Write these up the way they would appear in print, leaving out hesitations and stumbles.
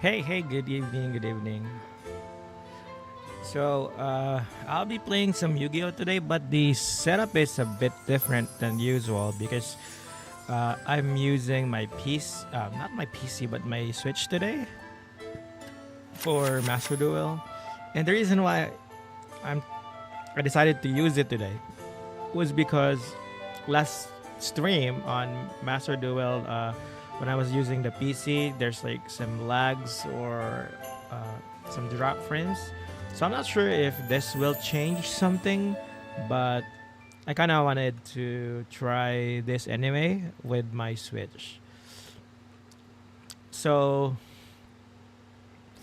Hey, good evening, good evening. I'll be playing some Yu-Gi-Oh today, but the setup is a bit different than usual because I'm using my PC, not my PC, but my Switch today for Master Duel. And the reason why I'm I decided to use it today was because last stream on Master Duel, when I was using the PC, there's like some lags or some drop frames. So I'm not sure if this will change something, but I kind of wanted to try this anyway with my Switch. So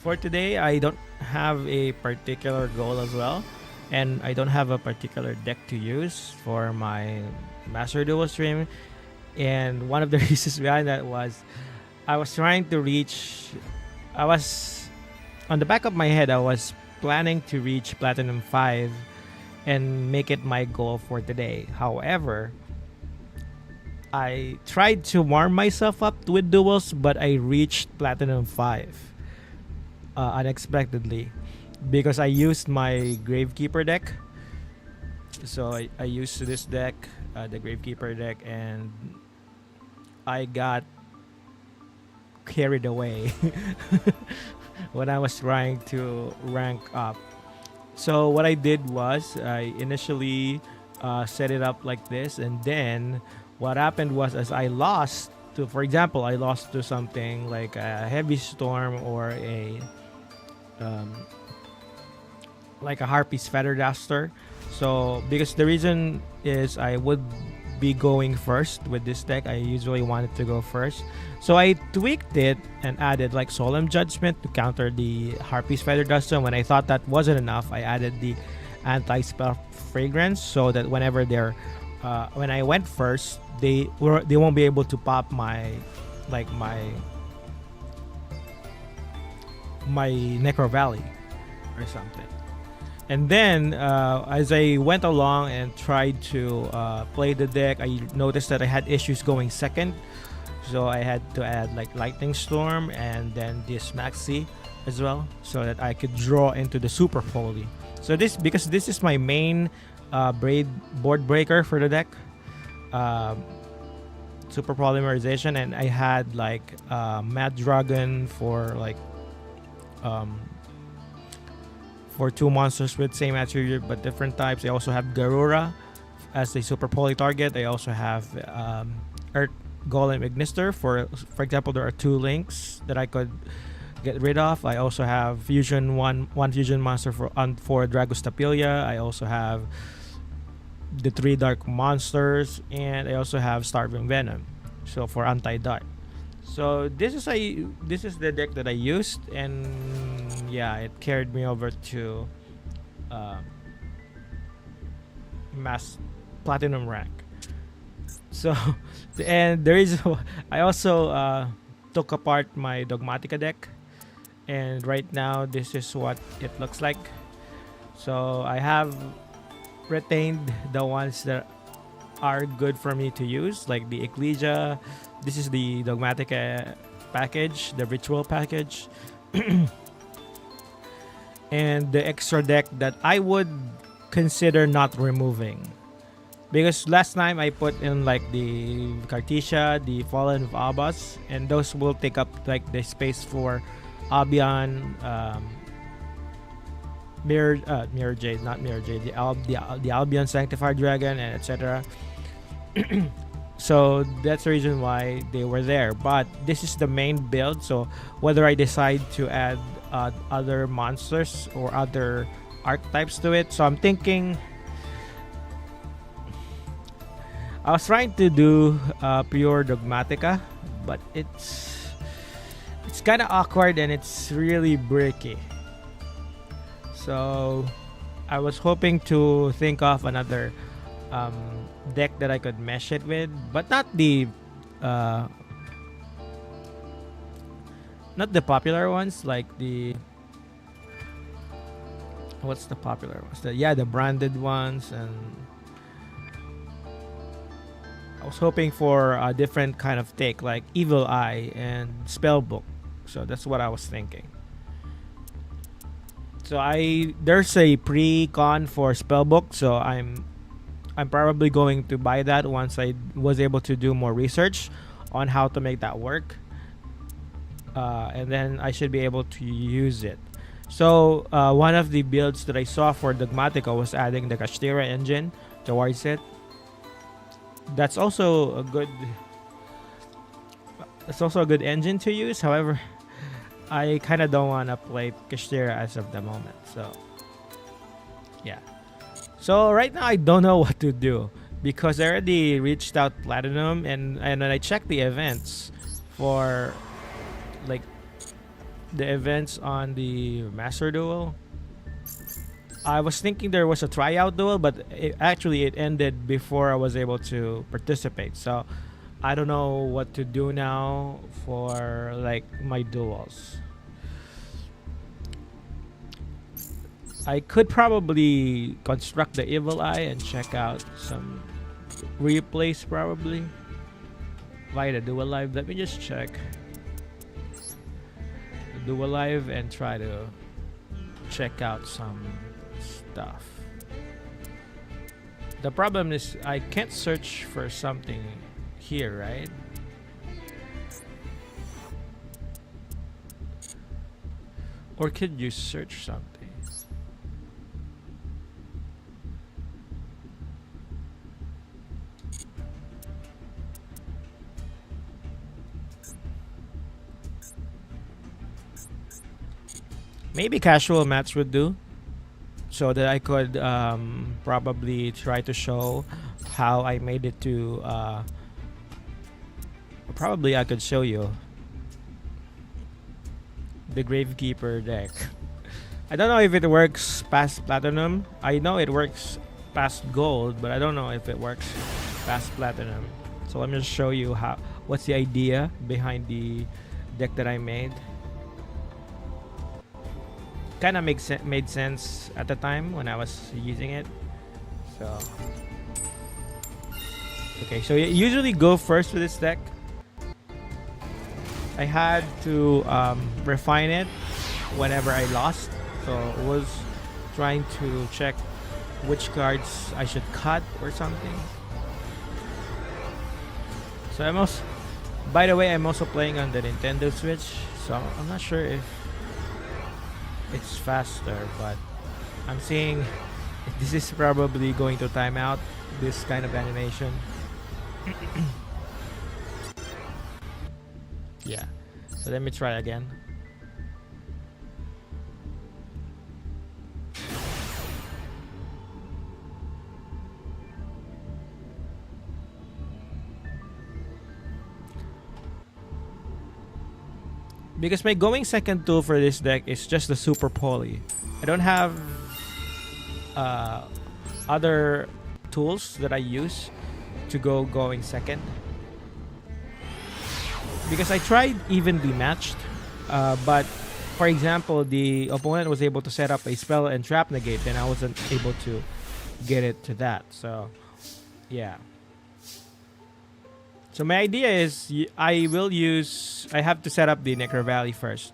for today, I don't have a particular goal as well, and I don't have a particular deck to use for my Master Duel stream. And one of the reasons behind that was I was trying to reach. I was on the back of my head. I was planning to reach Platinum 5 and make it my goal for today. However, I tried to warm myself up with duels, but I reached Platinum 5 unexpectedly because I used my Gravekeeper deck. So I used this deck, the Gravekeeper deck, and I got carried away when I was trying to rank up. So what I did was I initially set it up like this, and then what happened was as I lost to, for example, I lost to something like a heavy storm or a um, like a harpy's feather duster. So because the reason is I would be going first with this deck. I usually wanted to go first. So I tweaked it and added like Solemn Judgment to counter the Harpy's Feather Duster. When I thought that wasn't enough, I added the Anti-Spell Fragrance so that whenever they're when I went first, they won't be able to pop my like my Necro Valley or something. And then, as I went along and tried to play the deck, I noticed that I had issues going second. So I had to add like Lightning Storm and then this Maxi as well, so that I could draw into the Super Holy. So because this is my main braid board breaker for the deck, Super Polymerization, and I had like Mad Dragon um, for two monsters with same attribute but different types. I also have Garura as a super poly target. I also have Earth Golem Ignister. For example, there are two links that I could get rid of. I also have fusion one fusion monster for Dragostapelia. I also have the three dark monsters, and I also have Starving Venom. So for anti-dark. So this is the deck that I used, and yeah, it carried me over to uh, mass platinum rank. So and there is I also took apart my Dogmatica deck, and right now this is what it looks like. So I have retained the ones that are good for me to use, like the Ecclesia. This is the Dogmatica package, the Ritual package. And the extra deck that I would consider not removing. Because last time I put in like the Cartesia, the Fallen of Abbas, and those will take up like the space for Albion, Mirror Jade, not Mirror Jade, the Albion Sanctified Dragon, and etc. So that's the reason why they were there. But this is the main build. So whether I decide to add other monsters or other archetypes to it, so I'm thinking. I was trying to do pure Dogmatica, but it's kind of awkward and it's really bricky. So I was hoping to think of another deck that I could mesh it with, but uh, not the popular ones, like the what's the popular ones? The branded ones, and I was hoping for a different kind of take, like Evil Eye and Spellbook. So that's what I was thinking. So there's a pre-con for spellbook, so I'm probably going to buy that once I was able to do more research on how to make that work, and then I should be able to use it. So one of the builds that I saw for Dogmatica was adding the Kashtira engine towards it. That's also a good. It's also a good engine to use. However, I kind of don't want to play Kashtira as of the moment. So yeah. So right now I don't know what to do because I already reached out Platinum, and when I checked the events for like the events on the Master Duel, I was thinking there was a tryout duel, but it ended before I was able to participate. So I don't know what to do now for like my duels. I could probably construct the Evil Eye and check out some replays probably via the Duel Live. Let me just check the Duel Live and try to check out some stuff. The problem is I can't search for something here, right? Or could you search something? Maybe casual match would do, so that I could probably try to show how I made it to. Probably I could show you the Gravekeeper deck. I don't know if it works past Platinum. I know it works past Gold, but I don't know if it works past Platinum. So let me just show you what's the idea behind the deck that I made. Kind of made sense at the time when I was using it. So okay, so you usually go first with this deck. I had to refine it whenever I lost, so I was trying to check which cards I should cut or something. So by the way, I'm also playing on the Nintendo Switch, so I'm not sure if it's faster, but I'm seeing this is probably going to time out this kind of animation. Yeah, so let me try again. Because my going second tool for this deck is just the Super Poly. I don't have other tools that I use to going second. Because I tried evenly matched, but for example, the opponent was able to set up a spell and trap negate, and I wasn't able to get it to that. So yeah. So my idea is I have to set up the Necro Valley first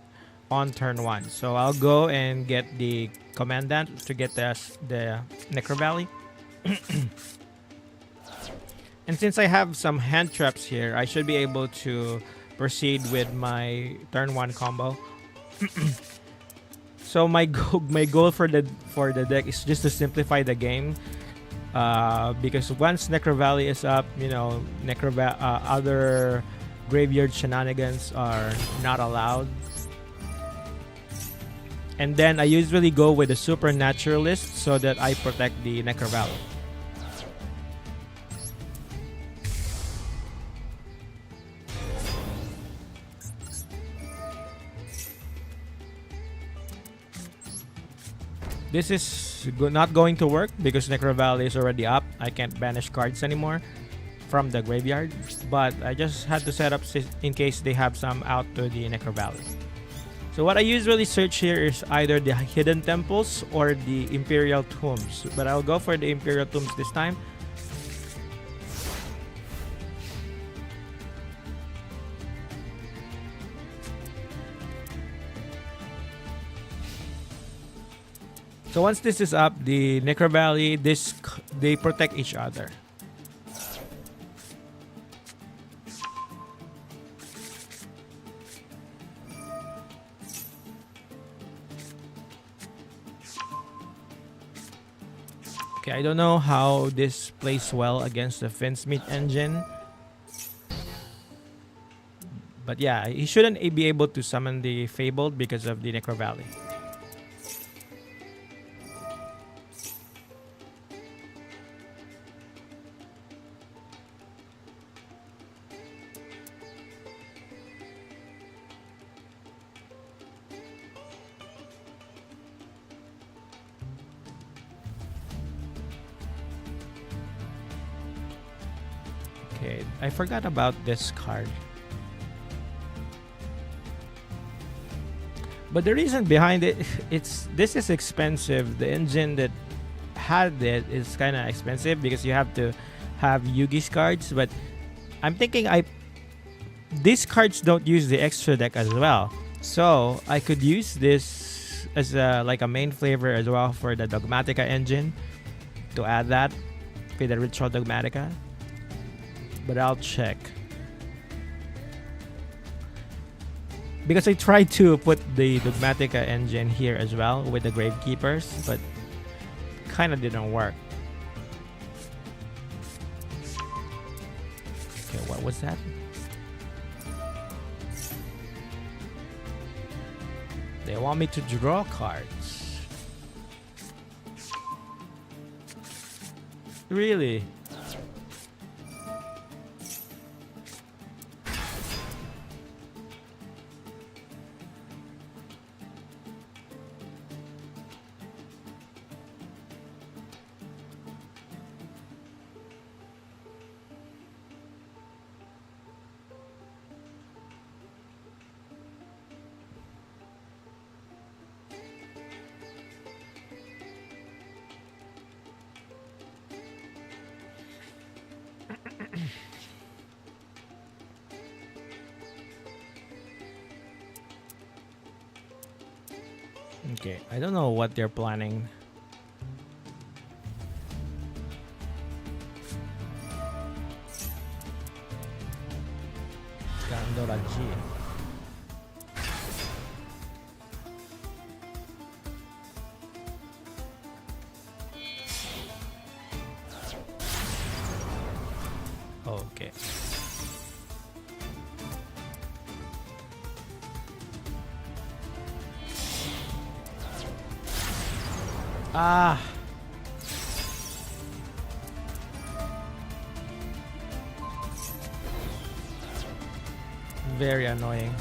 on turn 1. So I'll go and get the Commandant to get the Necro Valley. And since I have some hand traps here, I should be able to proceed with my turn 1 combo. So my goal for the deck is just to simplify the game. Because once Necro Valley is up, other graveyard shenanigans are not allowed. And then I usually go with the Supernaturalist so that I protect the Necro Valley. This is not going to work because Necro Valley is already up. I can't banish cards anymore from the graveyard. But I just had to set up in case they have some out to the Necro Valley. So what I usually search here is either the Hidden Temples or the Imperial Tombs. But I'll go for the Imperial Tombs this time. So once this is up, the Necro Valley, they protect each other. Okay, I don't know how this plays well against the Finsmith engine. But yeah, he shouldn't be able to summon the Fabled because of the Necro Valley. Okay, I forgot about this card. But the reason behind it, this is expensive. The engine that had it is kind of expensive because you have to have Yugi's cards. But I'm thinking these cards don't use the extra deck as well, so I could use this as like a main flavor as well for the Dogmatica engine to add that with the Ritual Dogmatica. But I'll check. Because I tried to put the Dogmatica engine here as well with the Gravekeepers, but kind of didn't work. Okay, what was that? They want me to draw cards. Really? Okay, I don't know what they're planning. Gandora G. Okay. Ah. Very annoying.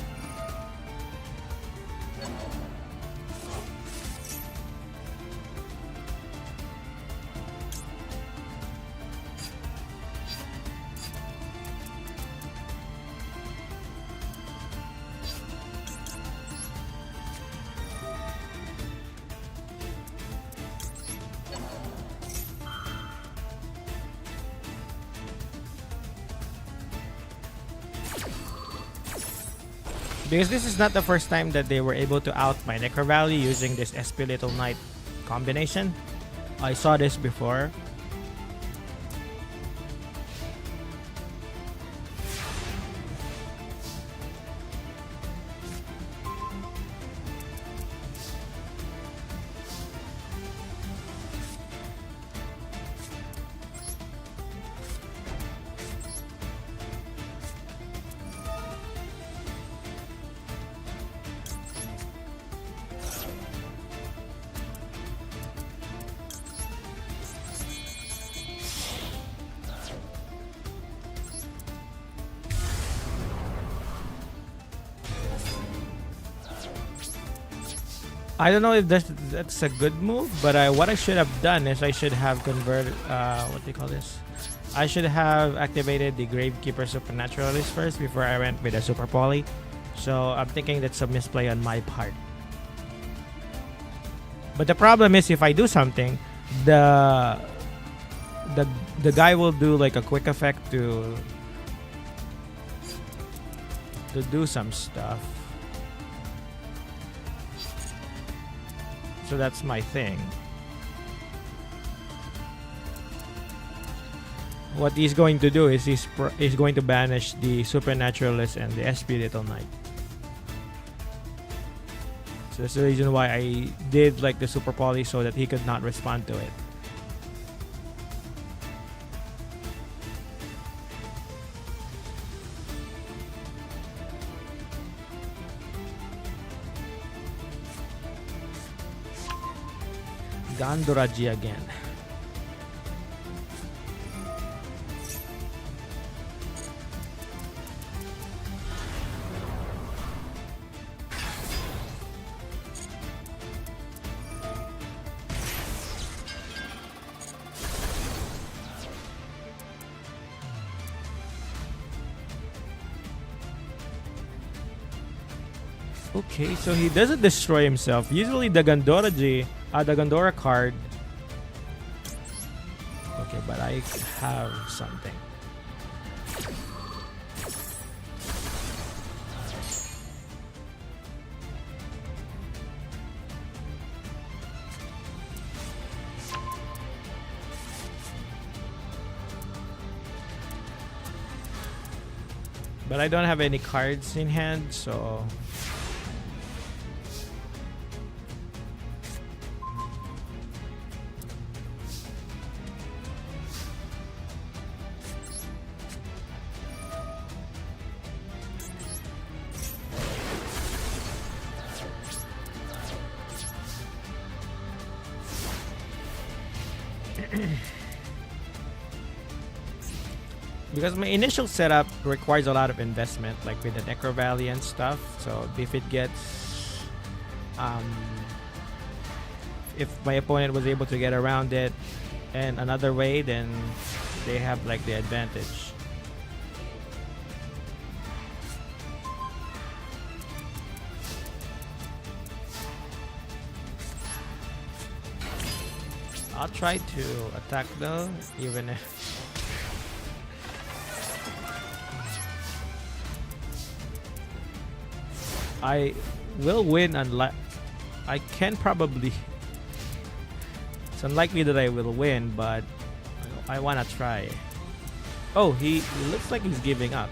Because this is not the first time that they were able to out my Necro Valley using this SP Little Knight combination. I saw this before. I don't know if that's a good move, but what I should have done is I should have converted, what do you call this? I should have activated the Gravekeeper Supernaturalist first before I went with a Super Poly. So I'm thinking that's a misplay on my part. But the problem is if I do something, the guy will do like a quick effect to do some stuff. So that's my thing. What he's going to do is he's going to banish the Supernaturalist and the SP Little Knight. So that's the reason why I did like the Super Poly, so that he could not respond to it. Gandoraji again. Okay, so he doesn't destroy himself. Usually the Gandora card. Okay, but I have something. But I don't have any cards in hand, so because my initial setup requires a lot of investment, like with the Necro Valley and stuff. So if it gets, if my opponent was able to get around it and another way, then they have like the advantage. I'll try to attack though, even if I will win. I can probably. It's unlikely that I will win, but I wanna try. Oh, he looks like he's giving up.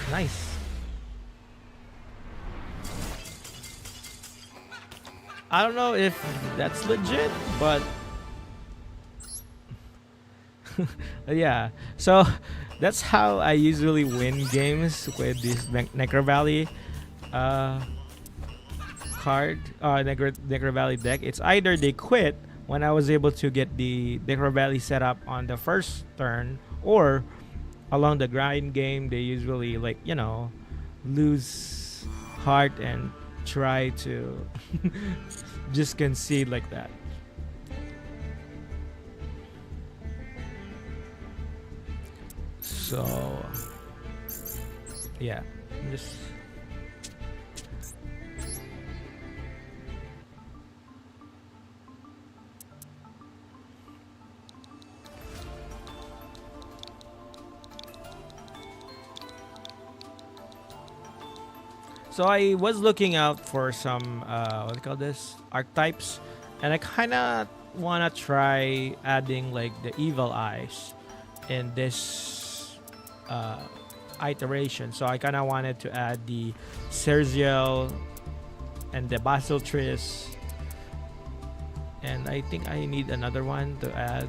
Nice. I don't know if that's legit, but yeah. So that's how I usually win games with this Necro Valley card, Necro Valley deck. It's either they quit when I was able to get the Necro Valley set up on the first turn, or along the grind game they usually, like, you know, lose heart and try to just concede like that. So yeah, just so I was looking out for some what do you call this, archetypes, and I kind of want to try adding like the evil eyes in this iteration. So I kind of wanted to add the Serziel and the Basiltris, and I think I need another one to add.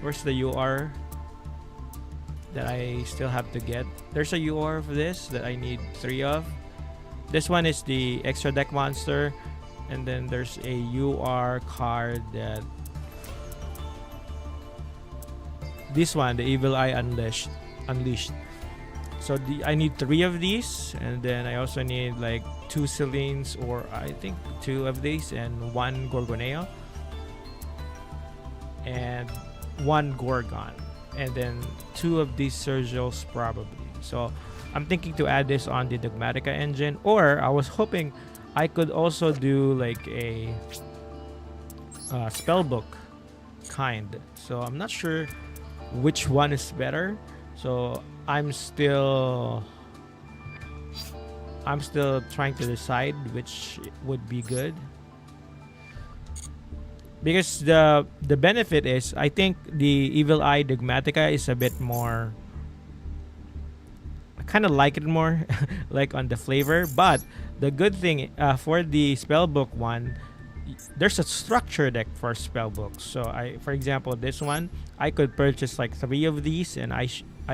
Where's the UR that I still have to get? There's a UR for this that I need 3 of. This one is the extra deck monster, and then there's a UR card that this one, the Evil Eye Unleashed. So I need 3 of these, and then I also need like 2 Selines, or I think 2 of these, and 1 Gorgoneo, and 1 Gorgon, and then 2 of these Sergials probably. So I'm thinking to add this on the Dogmatica engine, or I was hoping I could also do like a spell book kind. So I'm not sure which one is better. So I'm still trying to decide which would be good. Because the benefit is, I think the Evil Eye Dogmatica is a bit more, I kind of like it more like on the flavor. But the good thing for the spellbook one, there's a structure deck for spellbooks. So for example, this one, I could purchase like 3 of these, and I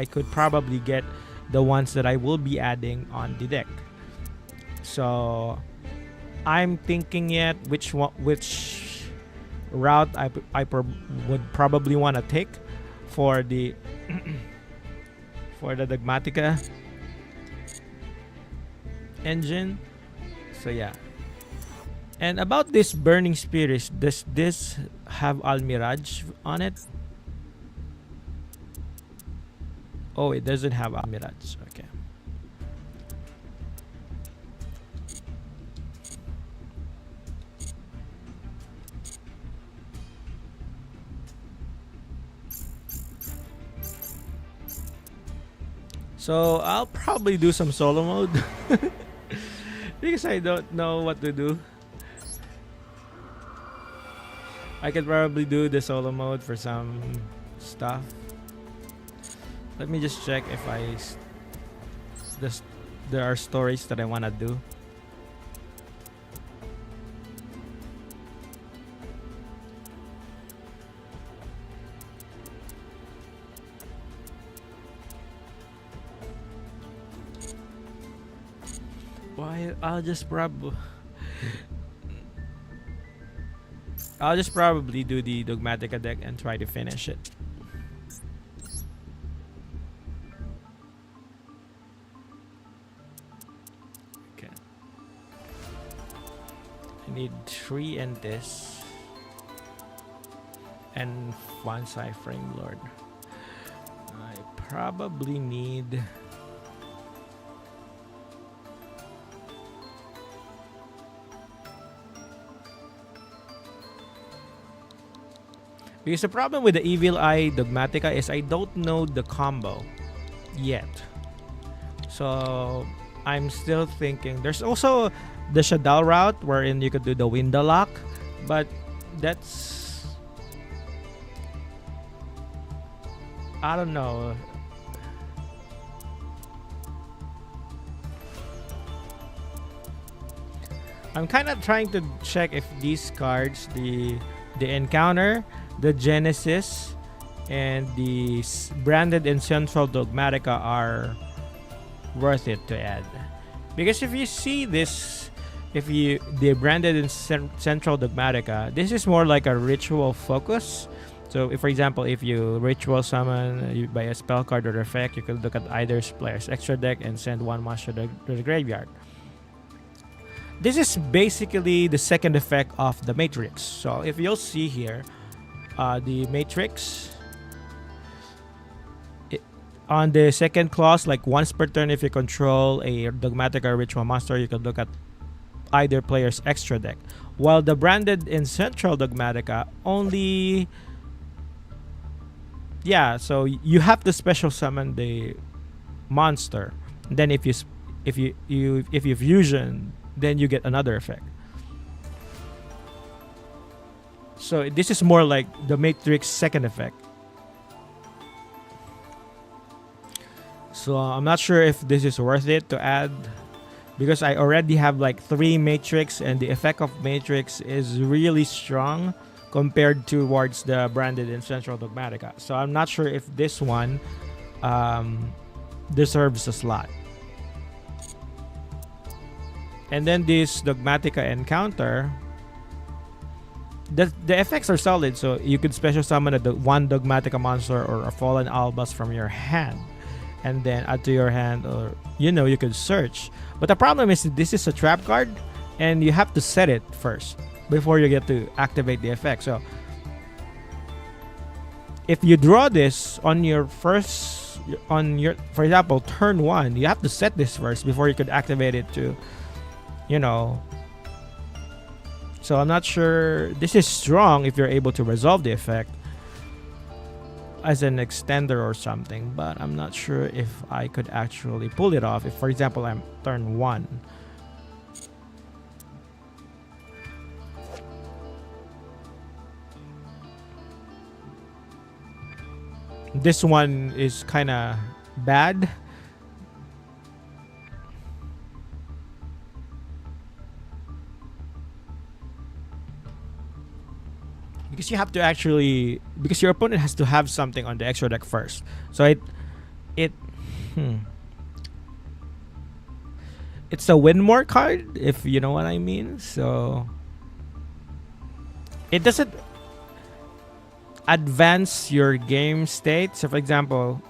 could probably get the ones that I will be adding on the deck. So I'm thinking yet which route would probably want to take for the for the Dogmatica engine. So yeah. And about this Burning Spears, does this have Almiraj on it? Oh, it doesn't have Almiraj. Okay. So I'll probably do some solo mode because I don't know what to do. I could probably do the solo mode for some stuff. Let me just check if there are stories that I wanna do. Why? I'll just probably do the Dogmatica deck and try to finish it. Okay. I need 3 in this. And 1 Cyphering Lord. I probably need... Because the problem with the Evil Eye Dogmatica is I don't know the combo yet. So I'm still thinking. There's also the Shadow route wherein you could do the window lock, but that's, I don't know. I'm kind of trying to check if these cards, the Encounter, the Genesis, and the Branded and Central Dogmatica are worth it to add. Because if you see this, the Branded and Central Dogmatica, this is more like a ritual focus. So if, for example, if you ritual summon by a spell card or effect, you could look at either player's extra deck and send 1 monster to the graveyard. This is basically the second effect of the Matrix. So if you'll see here, the Matrix, on the second clause, like once per turn, if you control a Dogmatic or Ritual monster, you can look at either player's extra deck. While the Branded in Central Dogmatica only, so you have to special summon the monster. And then if you fusion, then you get another effect. So this is more like the Matrix second effect. So I'm not sure if this is worth it to add, because I already have like 3 Matrix, and the effect of Matrix is really strong compared towards the Branded in Central Dogmatica. So I'm not sure if this one deserves a slot. And then this Dogmatica Encounter, the effects are solid. So you could special summon one Dogmatica monster or a Fallen Albus from your hand, and then add to your hand, or you could search. But the problem is that this is a trap card, and you have to set it first before you get to activate the effect. So if you draw this on your for example, turn 1, you have to set this first before you could activate it to, So I'm not sure. This is strong if you're able to resolve the effect, as an extender or something, but I'm not sure if I could actually pull it off. If, for example, I'm turn 1. This one is kind of bad. Because you have to actually, because your opponent has to have something on the extra deck first. So it it's a win more card, if you know what I mean. So it doesn't advance your game state. So for example,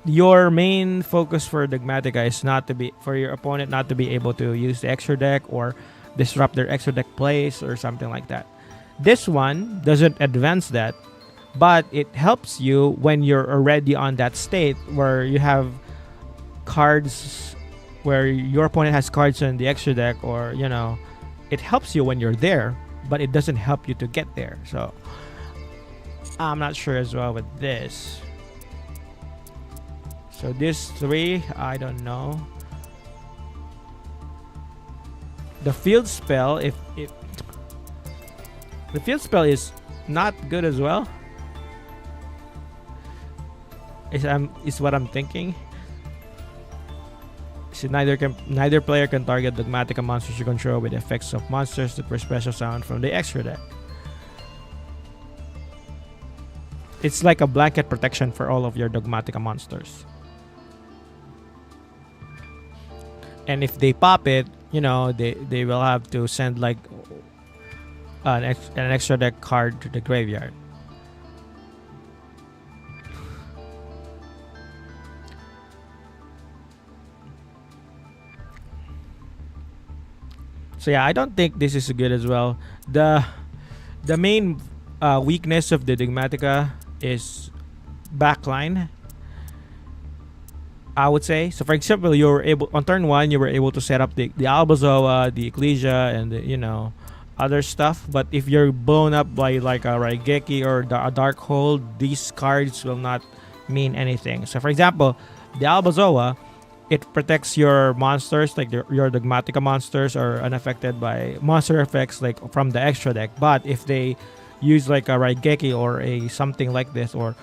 your main focus for Dogmatica is not to be, for your opponent not to be able to use the extra deck or disrupt their extra deck plays or something like that. This one doesn't advance that, but it helps you when you're already on that state where you have cards, where your opponent has cards in the extra deck, or you know, it helps you when you're there, but it doesn't help you to get there. So I'm not sure as well with this. So this 3, I don't know. The field spell, if the field spell is not good as well, is what I'm thinking. So neither player can target Dogmatica monsters you control with effects of monsters that were special sound from the extra deck. It's like a blanket protection for all of your Dogmatica monsters. And if they pop it, you know, they will have to send like an extra deck card to the graveyard. So yeah, I don't think this is good as well. The main weakness of the Dogmatica is backline, I would say. So for example, you were able on turn 1, you were able to set up the Albazoa, the Ecclesia, and the, you know, other stuff. But if you're blown up by like a Raigeki or a Darkhold, these cards will not mean anything. So for example, the Albazoa, it protects your monsters, like your Dogmatica monsters are unaffected by monster effects like from the extra deck. But if they use like a Raigeki or a something like this, or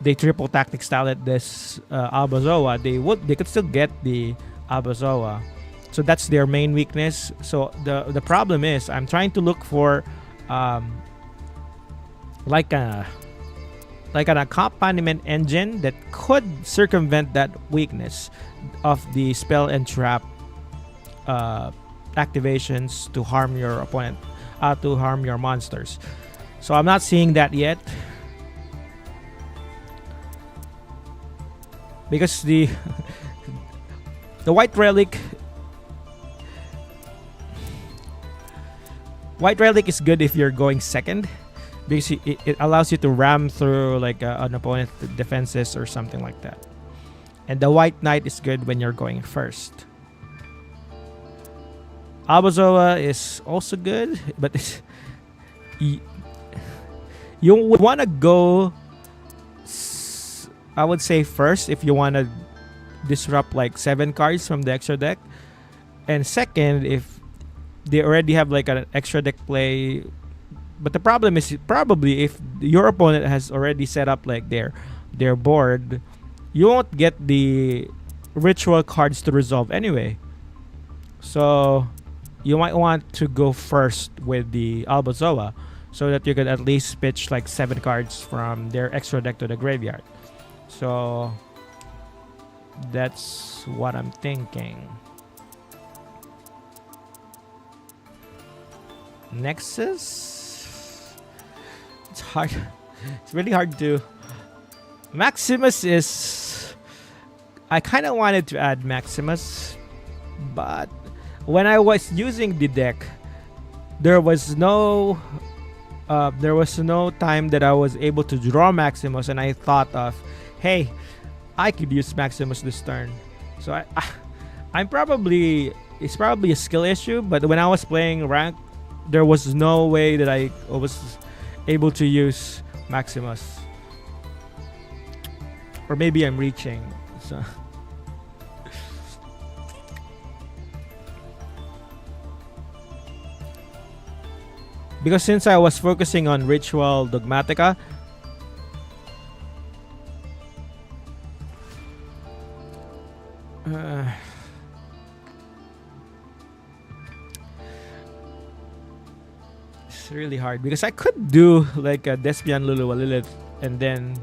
they triple tactic style at this Albazoa, they could still get the Albazoa. So that's their main weakness. So the problem is I'm trying to look for like an accompaniment engine that could circumvent that weakness of the spell and trap activations to harm your opponent, to harm your monsters. So I'm not seeing that yet, because the White Relic is good if you're going second, because it allows you to ram through like an opponent's defenses or something like that. And the White Knight is good when you're going first. Albazoa is also good, but you want to go, I would say, first if you want to disrupt like 7 cards from the extra deck, and second if they already have like an extra deck play. But the problem is probably if your opponent has already set up like their board, you won't get the ritual cards to resolve anyway. So you might want to go first with the Albazoa so that you could at least pitch like 7 cards from their extra deck to the graveyard. So that's what I'm thinking. Nexus, it's hard. It's really hard to. Maximus is, I kind of wanted to add Maximus, but when I was using the deck, there was no time that I was able to draw Maximus, and I thought of, hey, I could use Maximus this turn. So I'm probably, it's probably a skill issue, but when I was playing rank, there was no way that I was able to use Maximus. Or maybe I'm reaching. So because since I was focusing on Ritual Dogmatica, it's really hard because I could do like a Despian Lulu Lilith and then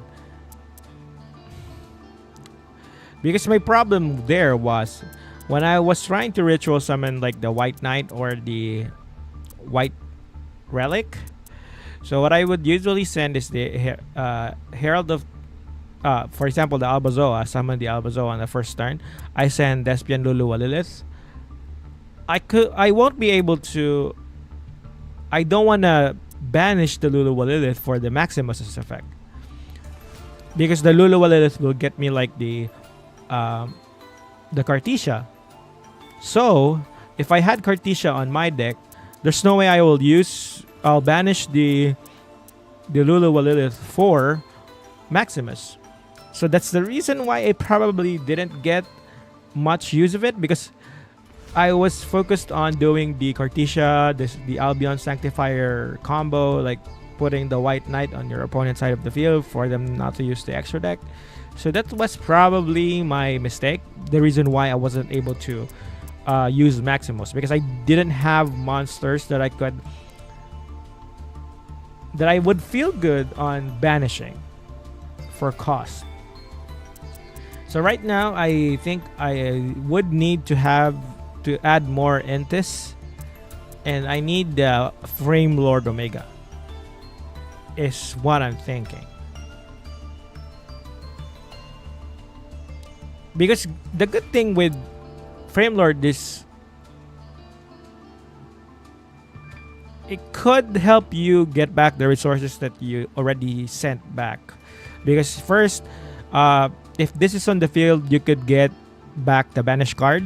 because my problem there was when I was trying to ritual summon like the White Knight or the White Relic. So what I would usually send is the Herald of for example, the Albazoa. Summon the Albazoa on the first turn. I send Despian Lulu Lilith. I won't be able to. I don't want to banish the Lulu Lilith for the Maximus's effect because the Lulu Lilith will get me like the Cartesia. So if I had Cartesia on my deck, there's no way I'll banish the Lulu Lilith for Maximus. So that's the reason why I probably didn't get much use of it because I was focused on doing the Cartesia, the Albion Sanctifier combo, like putting the White Knight on your opponent's side of the field for them not to use the extra deck. So that was probably my mistake. The reason why I wasn't able to use Maximus because I didn't have monsters that I would feel good on banishing for cost. So right now, I think I would need to add more Entis, and I need the Frame Lord Omega. Is what I'm thinking. Because the good thing with Frame Lord is it could help you get back the resources that you already sent back. Because first, if this is on the field, you could get back the banish card.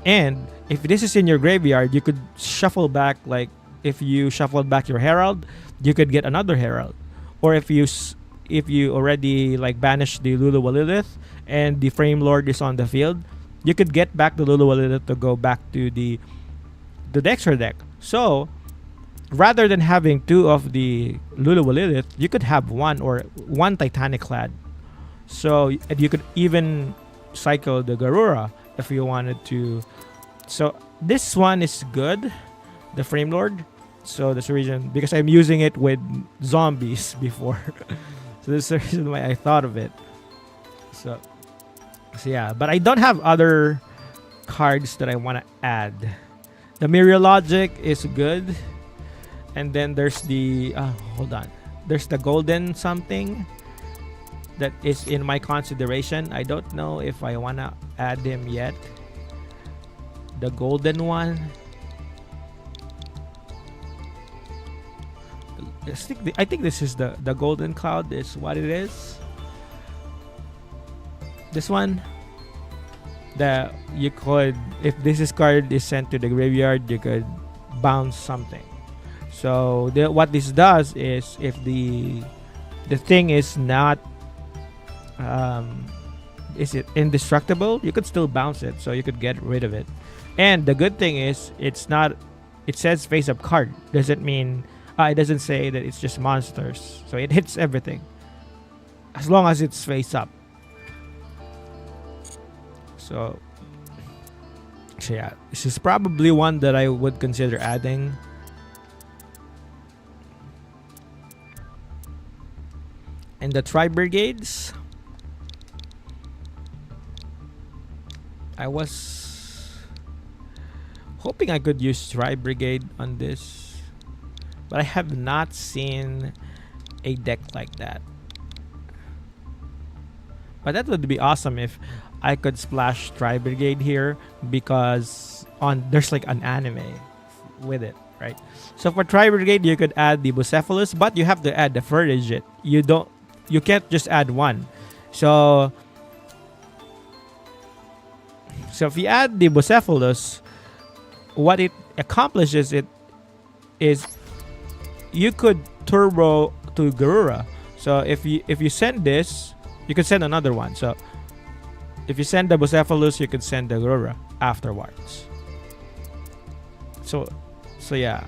And if this is in your graveyard, you could shuffle back, like if you shuffled back your Herald, you could get another Herald. Or if you already like banished the Lulu Lilith and the Frame Lord is on the field, you could get back the Lulu Lilith to go back to the extra deck. So rather than having two of the Lulu Lilith, you could have one Titanic Clad. So you could even cycle the Garura if you wanted to. So this one is good, the Frame Lord. So that's the reason, because I'm using it with zombies before. So that's the reason why I thought of it. So yeah, but I don't have other cards that I want to add. The Myriologic is good. And then there's the there's the golden something that is in my consideration. I don't know if I want to add him yet. The golden one. I think this is the golden cloud is what it is. This one. You could, if this card is sent to the graveyard, you could bounce something. So what this does is, if the thing is not is it indestructible, you could still bounce it, so you could get rid of it. And the good thing is, it's not. It says face up card. Doesn't mean it doesn't say that it's just monsters. So it hits everything as long as it's face up. So yeah, this is probably one that I would consider adding. And the Tri-Brigades, I was hoping I could use Tri-Brigade on this, but I have not seen a deck like that. But that would be awesome if I could splash Tri-Brigade here, because there's like an anime with it, right? So for Tri-Brigade, you could add the Bucephalus, but you have to add the Fertigit. You can't just add one. So if you add the Bucephalus, what it accomplishes is you could turbo to Garura. So if you send this, you could send another one. So if you send the Bucephalus, you could send the Aurora afterwards. So yeah.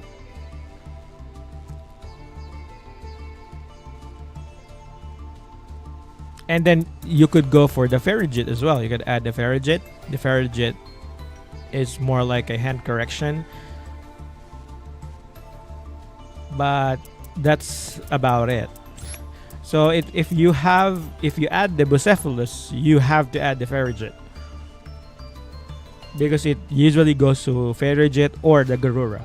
And then you could go for the Ferrigit as well. You could add the Ferrigit. The Ferrigit is more like a hand correction. But that's about it. So if you add the Bucephalus, you have to add the Ferrigit. Because it usually goes to Ferrigit or the Garura.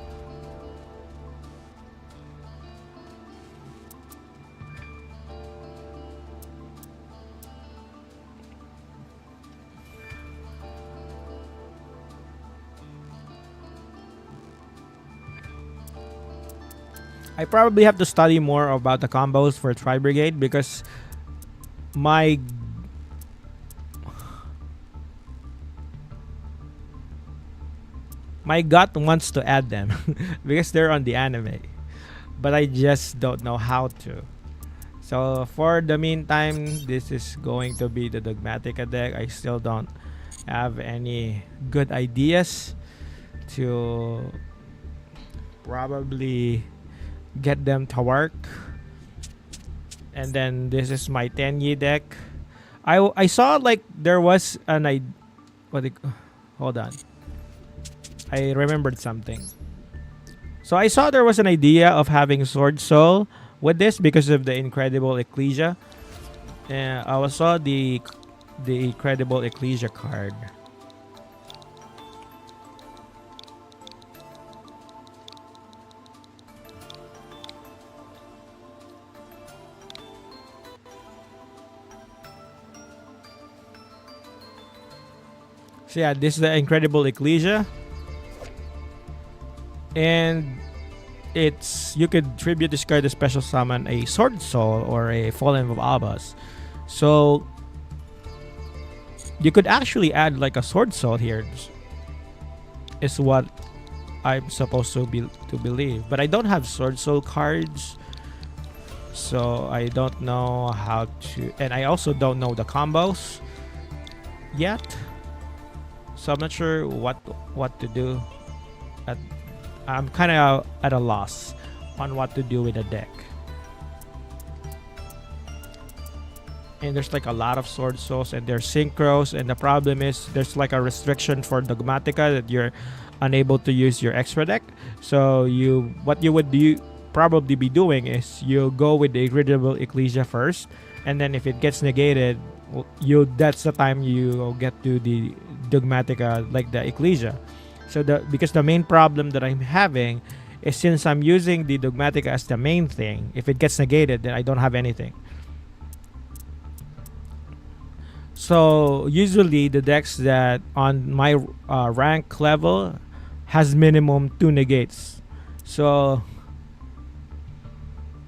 I probably have to study more about the combos for Tri Brigade because my gut wants to add them because they're on the anime, but I just don't know how to. So for the meantime, this is going to be the Dogmatica deck. I still don't have any good ideas to probably get them to work. And then this is my Tenyi deck. I saw like there was hold on. I remembered something. So I saw there was an idea of having Sword Soul with this because of the Incredible Ecclesia. I saw the Incredible Ecclesia card. So yeah, this is the Incredible Ecclesia. And you could tribute this card to special summon a Sword Soul or a Fallen of Abbas. So you could actually add like a Sword Soul here. Is what I'm supposed to believe. But I don't have Sword Soul cards. So I don't know how to, and I also don't know the combos yet. So I'm not sure what to do. I'm kind of at a loss on what to do with the deck. And there's like a lot of Sword Souls and they're synchros, and the problem is there's like a restriction for Dogmatica that you're unable to use your extra deck. So what you would probably be doing is you go with the Incredible Ecclesia first, and then if it gets negated, that's the time you get to the Dogmatica, like the Ecclesia. So because the main problem that I'm having is since I'm using the Dogmatica as the main thing, if it gets negated, then I don't have anything. So usually the decks that on my rank level has minimum 2 negates. So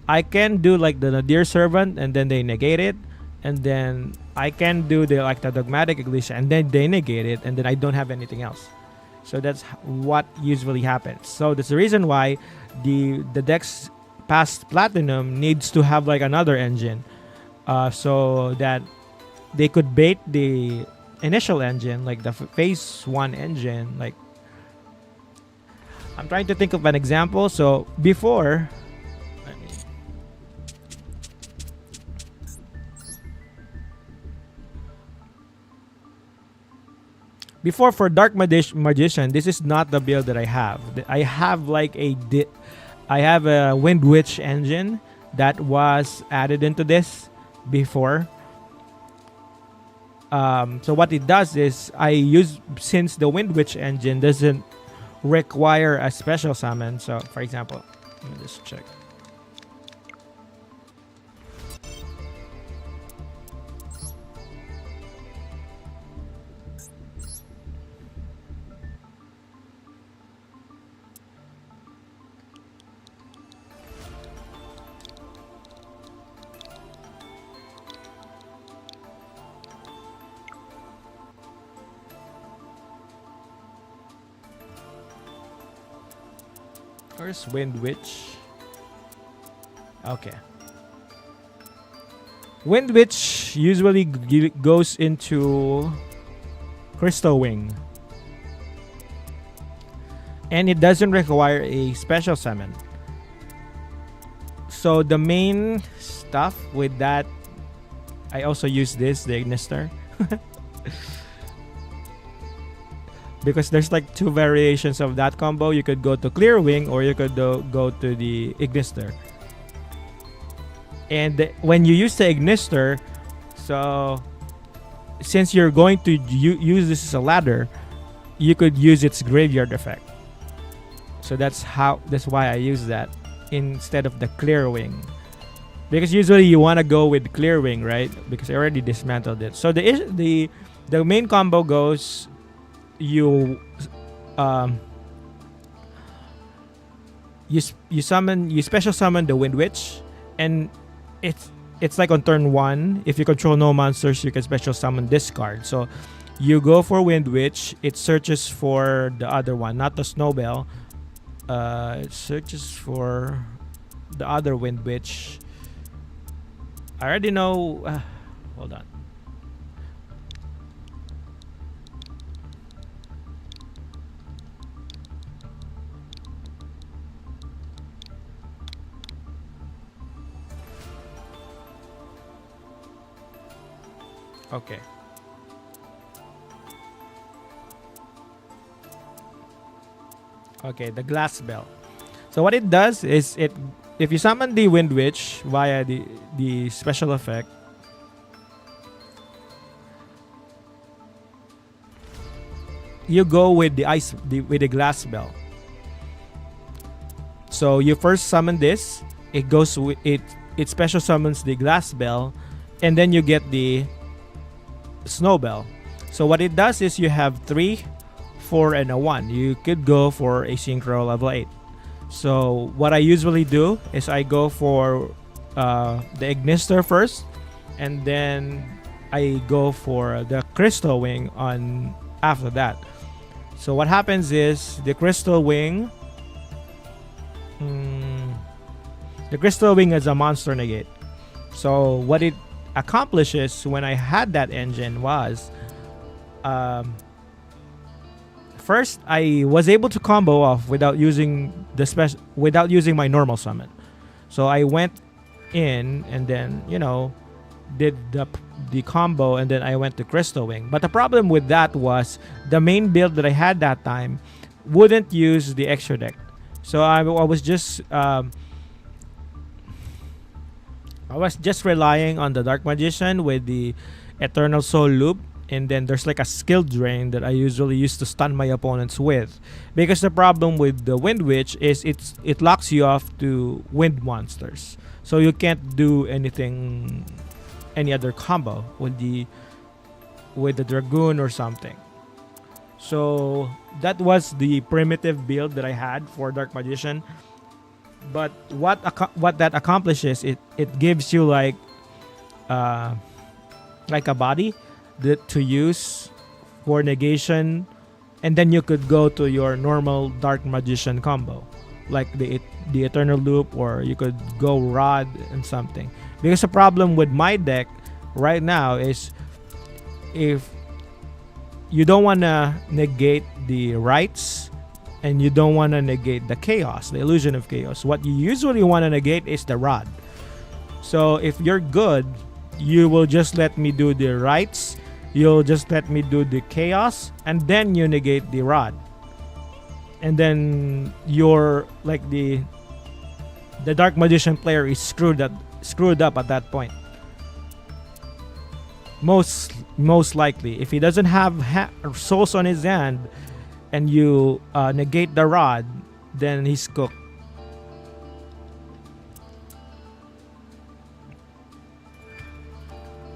I can do like the Nadir Servant and then they negate it, and then I can do the Dogmatic Ecclesia and then they negate it, and then I don't have anything else. So that's what usually happens. So that's the reason why the decks past Platinum needs to have like another engine, so that they could bait the initial engine, like the phase 1 engine. Like, I'm trying to think of an example. So before, for Dark Magician, this is not the build that I have. I have like I have a Wind Witch engine that was added into this before. So what it does is since the Wind Witch engine doesn't require a special summon. So for example, let me just check. Where's Wind Witch? Okay. Wind Witch usually goes into Crystal Wing, and it doesn't require a special summon. So the main stuff with that, I also use this, the Ignister. Because there's like two variations of that combo. You could go to Clear Wing or you could go to the Ignister. And when you use the Ignister, so since you're going to use this as a ladder, you could use its graveyard effect. So that's why I use that instead of the Clear Wing. Because usually you want to go with Clear Wing, right? Because I already dismantled it. So the main combo goes, you special summon the Wind Witch, and it's like on turn 1, if you control no monsters, you can special summon this card. So you go for Wind Witch, it searches for the other one, not the Snowbell. It searches for the other Wind Witch. I already know. Hold on. Okay. Okay, the Glass Bell. So what it does is if you summon the Wind Witch via the special effect, you go with with the Glass Bell. So you first summon this, it goes with it special summons the Glass Bell, and then you get the Snowbell. So what it does is you have 3, 4, and a 1. You could go for a Synchro level 8. So what I usually do is I go for the Ignister first, and then I go for the Crystal Wing on after that. So what happens is the Crystal Wing is a monster negate. So what it accomplishes when I had that engine was, first I was able to combo off without using my normal summon. So I went in and then did the combo, and then I went to Crystal Wing. But the problem with that was the main build that I had that time wouldn't use the extra deck. So I was just relying on the Dark Magician with the Eternal Soul Loop, and then there's like a skill drain that I usually use to stun my opponents with. Because the problem with the Wind Witch is it locks you off to wind monsters, so you can't do any other combo with the Dragoon or something. So that was the primitive build that I had for Dark Magician. But what that accomplishes, it gives you like a body to use for negation, and then you could go to your normal Dark Magician combo, like the Eternal Loop, or you could go Rod and something. Because the problem with my deck right now is, if you don't want to negate the rights and you don't want to negate the chaos, the illusion of chaos, what you usually want to negate is the Rod. So if you're good, you will just let me do the rights, you'll just let me do the chaos, and then you negate the Rod. And then you're like the Dark Magician player is screwed up at that point. Most likely, if he doesn't have souls on his hand and you negate the Rod, then he's cooked.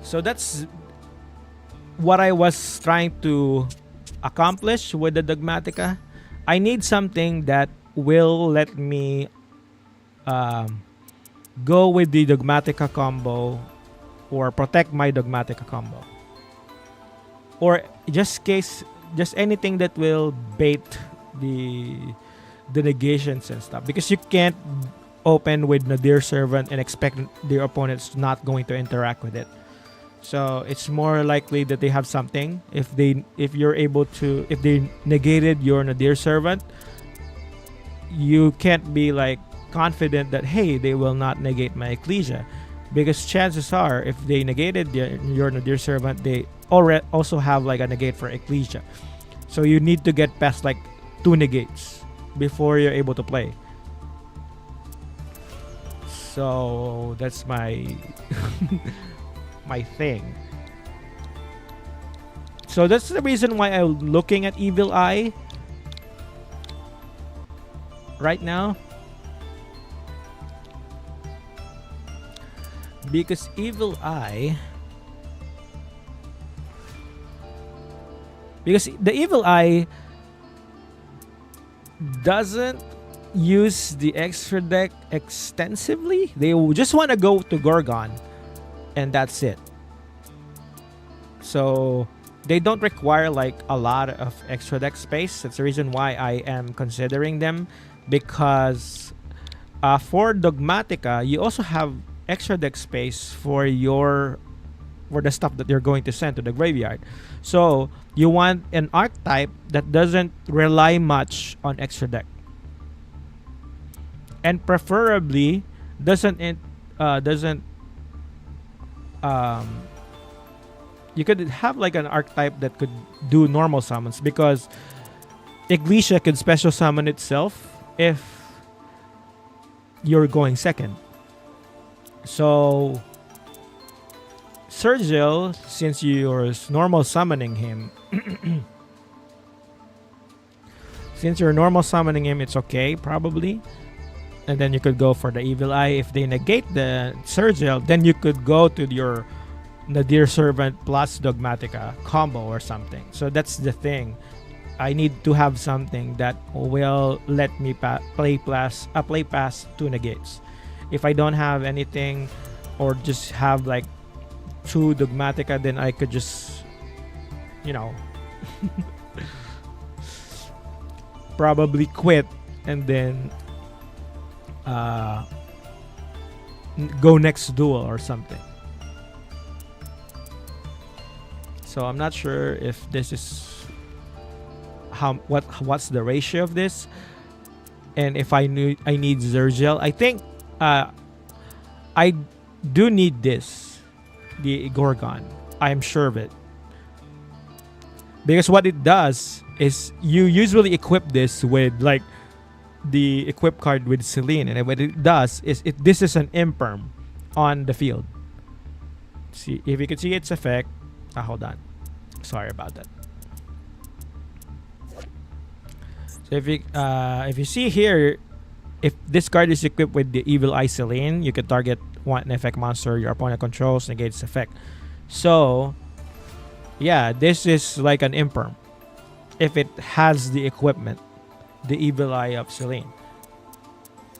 So that's what I was trying to accomplish with the Dogmatica. I need something that will let me go with the Dogmatica combo, or protect my Dogmatica combo, or just anything that will bait the negations and stuff. Because you can't open with Nadir Servant and expect their opponent's not going to interact with it. So it's more likely that they have something. If they negated your Nadir Servant, you can't be like confident that hey, they will not negate my Ecclesia, because chances are if they negated your Nadir Servant, they already also have like a negate for Ecclesia. So you need to get past like 2 negates before you're able to play. So that's my my thing. So that's the reason why I'm looking at Evil Eye right now. Because Evil Eye... Because the Evil Eye doesn't use the extra deck extensively. They just want to go to Gorgon and that's it. So they don't require like a lot of extra deck space. That's the reason why I am considering them, because for Dogmatica, you also have extra deck space for the stuff that you're going to send to the graveyard. So you want an archetype that doesn't rely much on extra deck, and preferably doesn't you could have like an archetype that could do normal summons, because Iglesia could special summon itself if you're going second. So Sergil, since you're normal summoning him, it's okay probably. And then you could go for the Evil Eye. If they negate the Sergil, then you could go to your Nadir Servant plus Dogmatica combo or something. So that's the thing. I need to have something that will let me play past 2 negates. If I don't have anything, or just have like 2 Dogmatica, then I could just, probably quit and then go next duel or something. So I'm not sure if this is what's the ratio of this, and if I need Zergel. I think I do need this, the Gorgon. I'm sure of it, because what it does is you usually equip this with like the equip card with Celine, and what it does is this is an imperm on the field. See if you can see its effect. Hold on, sorry about that. So if you see here, if this card is equipped with the Evil Eye Celine, you can target one effect monster your opponent controls, negate its effect. So yeah, this is like an imperm if it has the equipment, the Evil Eye of Celine,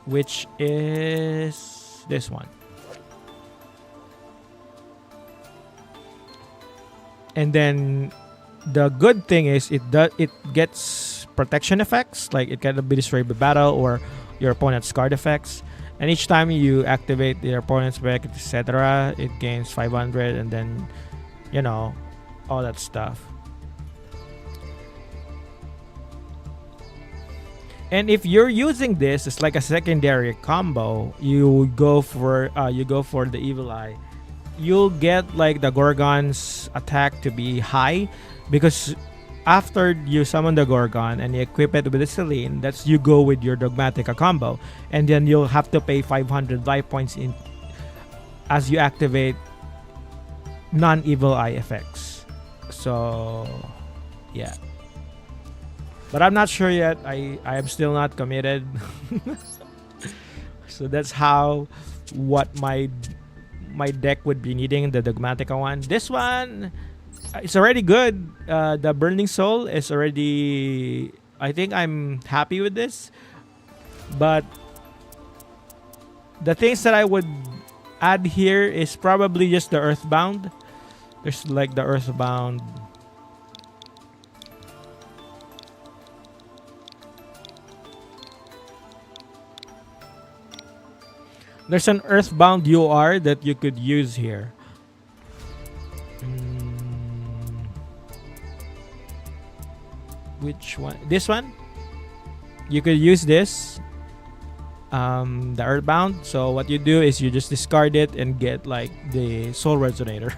which is this one. And then the good thing is it gets protection effects, like it can be destroyed by battle or your opponent's card effects. And each time you activate your opponent's deck, etc., it gains 500, and then all that stuff. And if you're using this, it's like a secondary combo. You go for the Evil Eye. You'll get like the Gorgon's attack to be high, because after you summon the Gorgon and you equip it with the Celine, that's you go with your Dogmatica combo, and then you'll have to pay 500 life points in as you activate non-Evil Eye effects. So yeah. But I'm not sure yet. I am still not committed. So that's what my deck would be needing, the Dogmatica one. This one, it's already good. The Burning Soul is already... I think I'm happy with this. But the things that I would add here is probably just the Earthbound. There's like the Earthbound... There's an Earthbound UR that you could use here. Mm, which one? This one? You could use this, the Earthbound. So what you do is you just discard it and get like the Soul Resonator.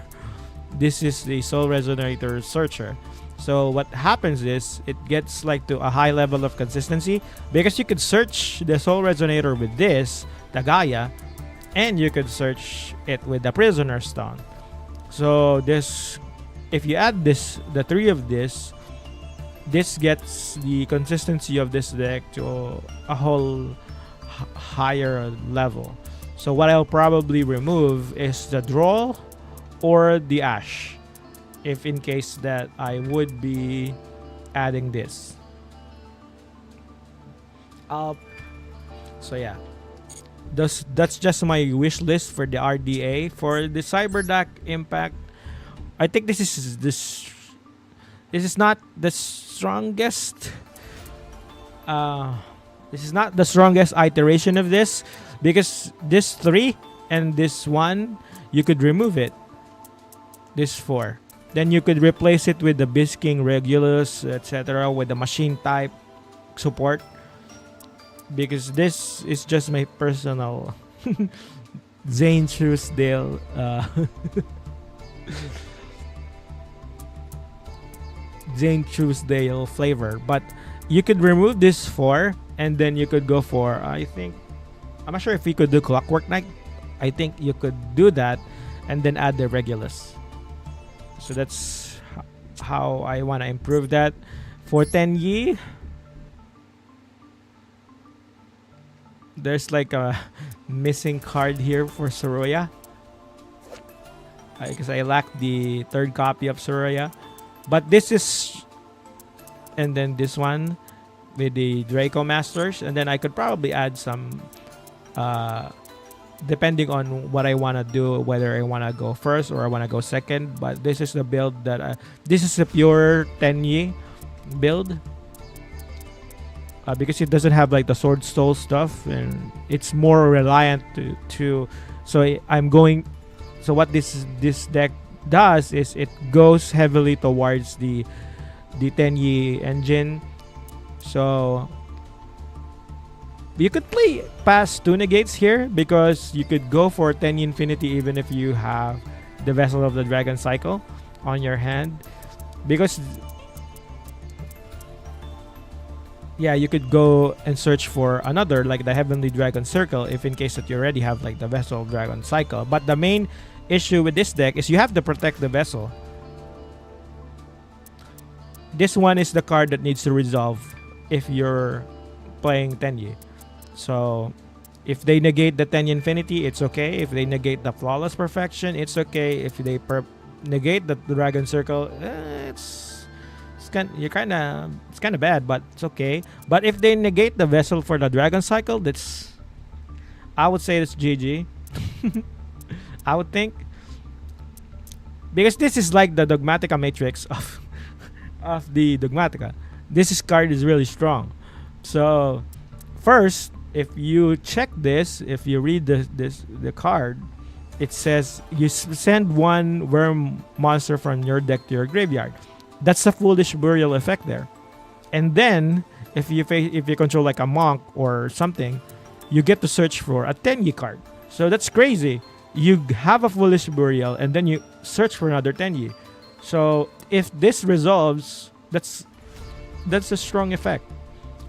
This is the Soul Resonator Searcher. So what happens is it gets like to a high level of consistency because you could search the Soul Resonator with this, the Gaia, and you could search it with the Prisoner Stone. So this, if you add this, the three of this gets the consistency of this deck to a whole higher level. So what I'll probably remove is the Draw or the Ash, if in case that I would be adding this. So yeah, that's just my wish list for the RDA. For the Cyberduck Impact, I think this is not the strongest. This is not the strongest iteration of this because this 3 and this 1 you could remove it. This 4. Then you could replace it with the Beast King Regulus, etc. with the machine type support. Because this is just my personal Zane Truesdale Zane Truesdale flavor. But you could remove this 4 and then you could go for, I'm not sure if you could do Clockwork Knight. I think you could do that and then add the Regulus. So that's how I want to improve that. For Tenyi, there's like a missing card here for Soroya. Because I lack the 3rd copy of Soroya. But this is... And then this one with the Draco Masters. And then I could probably add some... depending on what I want to do, whether I want to go first or I want to go second. But this is the build that this is a pure Tenyi build, because it doesn't have like the Sword Soul stuff and it's more reliant to so I'm going. So what this deck does is it goes heavily towards the Tenyi engine. So you could play past 2 negates here because you could go for Tenyi Infinity even if you have the Vessel of the Dragon Cycle on your hand. Because yeah, you could go and search for another like the Heavenly Dragon Circle if in case that you already have like the Vessel of Dragon Cycle. But the main issue with this deck is you have to protect the Vessel. This one is the card that needs to resolve if you're playing Tenyi. So if they negate the Tenyi Infinity, it's okay. If they negate the Flawless Perfection, it's okay. If they negate the Dragon Circle, it's kind of bad, but it's okay. But if they negate the Vessel for the Dragon Cycle, I would say it's GG. I would think, because this is like the Dogmatica Matrix of the Dogmatica. This card is really strong. So first, if you check this, if you read the card, it says you send 1 worm monster from your deck to your graveyard. That's a Foolish Burial effect there. And then if you control like a monk or something, you get to search for a Tenyi card. So that's crazy. You have a Foolish Burial and then you search for another Tenyi. So if this resolves, that's a strong effect.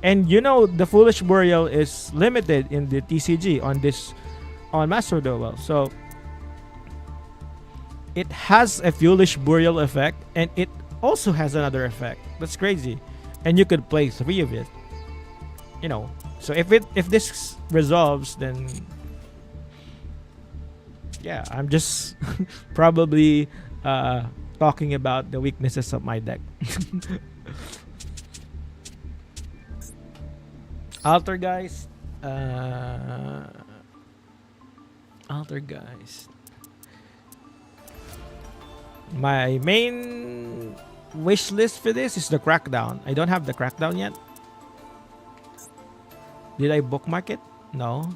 And you know the Foolish Burial is limited in the TCG on Master Duel. So it has a Foolish Burial effect and it also has another effect. That's crazy. And you could play 3 of it. You know. So if this resolves, then yeah, I'm just probably talking about the weaknesses of my deck. Altergeist. Altergeist. My main wish list for this is the Crackdown. I don't have the Crackdown yet. Did I bookmark it? No.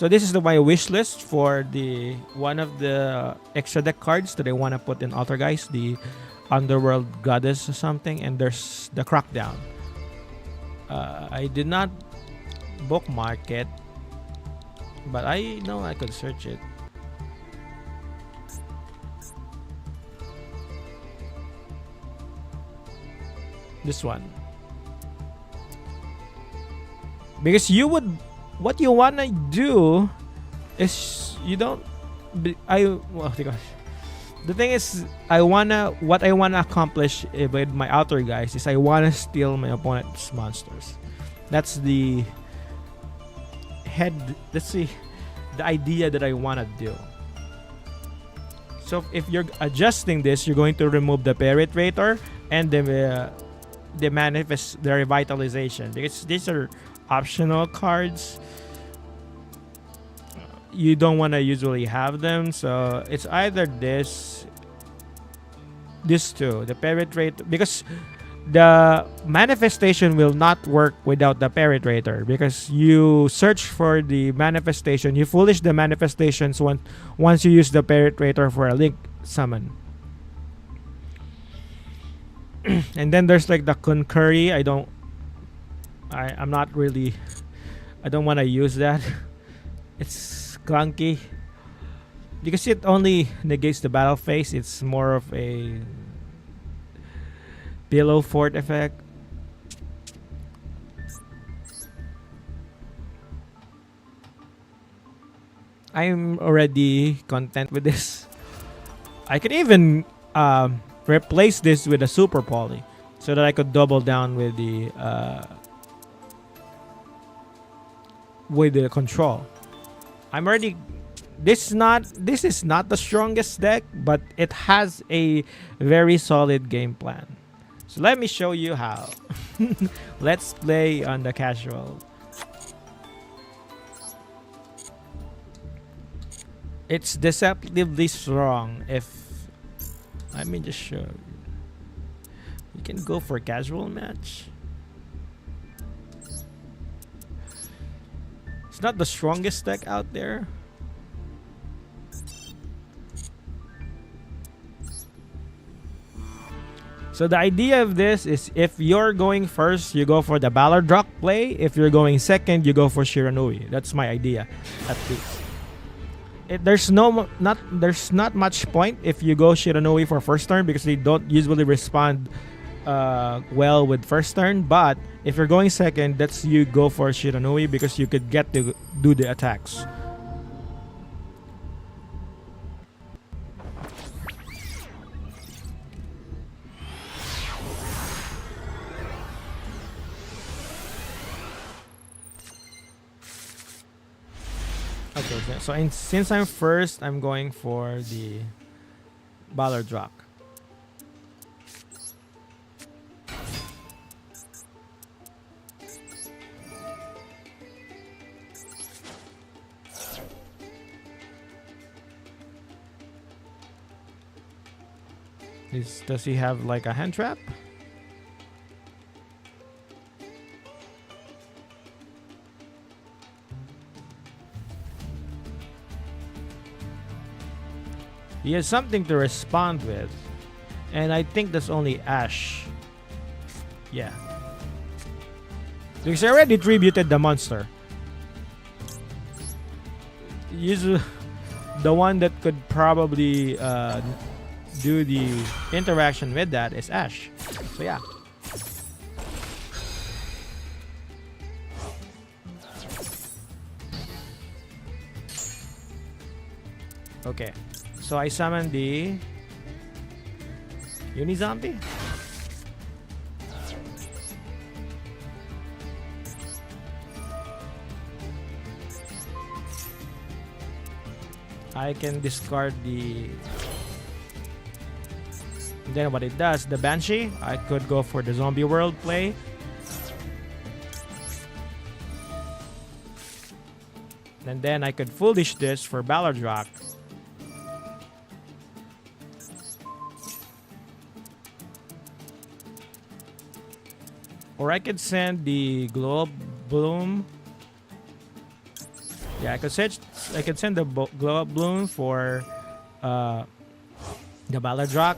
So this is my wish list for the one of the extra deck cards that I want to put in Altergeist, the Underworld Goddess or something, and there's the Crackdown. I did not bookmark it, but I know I could search it. This one. Because you would, what you wanna do is you don't. Oh my gosh. The thing is, what I wanna accomplish with my outer guys is I wanna steal my opponent's monsters. That's the head. Let's see, the idea that I wanna do. So if you're adjusting this, you're going to remove the penetrator and the manifest the revitalization, because these are optional cards. You don't want to usually have them, so it's either this two, the penetrator, because the manifestation will not work without the penetrator, because you search for the manifestation, you foolish the manifestations once you use the penetrator for a link summon. And then there's like the concurry. I'm not really, I don't want to use that. It's clunky because it only negates the battle phase. It's more of a pillow fort effect. I'm already content with this. I could even replace this with a super poly so that I could double down with the control. I'm already. This is not the strongest deck, but it has a very solid game plan. So let me show you how. Let's play on the casual. It's deceptively strong. If let me just show you. You can go for a casual match. It's not the strongest deck out there. So the idea of this is, if you're going first, you go for the Ballard Rock play. If you're going second, you go for Shiranui. That's my idea, at least. There's not much point if you go Shiranui for first turn, because they don't usually respond well with first turn. But if you're going second, that's you go for Shiranui, because you could get to do the attacks. Okay, so since I'm first, I'm going for the Ballard Rock. Does he have like a hand trap? He has something to respond with. And I think that's only Ash. Yeah. Because I already tributed the monster. Usually, the one that could probably do the interaction with that is Ash. So yeah. Okay. So I summon the Unizombie. I can discard the. Then what it does, the Banshee, I could go for the Zombie World play. And then I could foolish this for Ballard Rock. Or I could send the Globe Bloom Yeah, I could send the glow up bloom for uh, the Baladrock.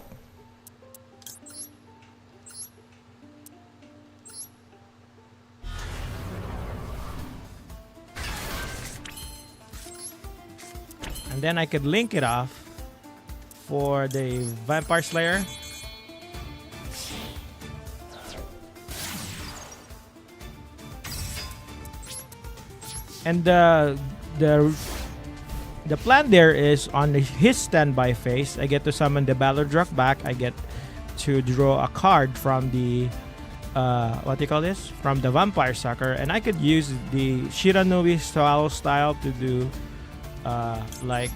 And then I could link it off for the Vampire Slayer. And the plan there is on his standby phase, I get to summon the Baladrock back. I get to draw a card from the what do you call this? From the Vampire Sucker, and I could use the Shiranui Swallow style to do like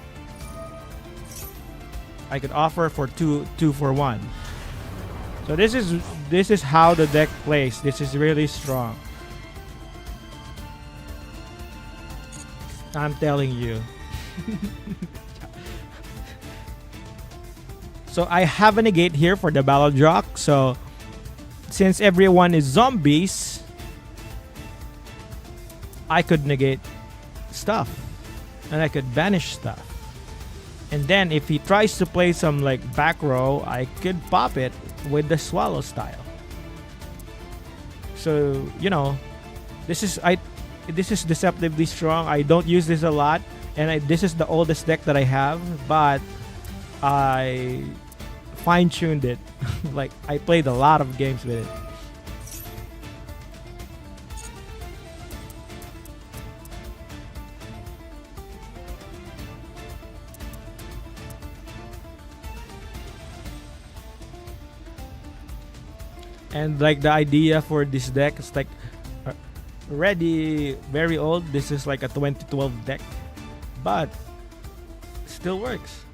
I could offer for two for one. So this is how the deck plays. This is really strong. I'm telling you. So I have a negate here for the Baladrock. So since everyone is zombies, I could negate stuff. And I could banish stuff. And then if he tries to play some like back row, I could pop it with the Swallow style. So, you know, this is deceptively strong. I don't use this a lot, and this is the oldest deck that I have, but I fine-tuned it. Like, I played a lot of games with it. And like the idea for this deck is like already very old. This is like a 2012 deck, but still works.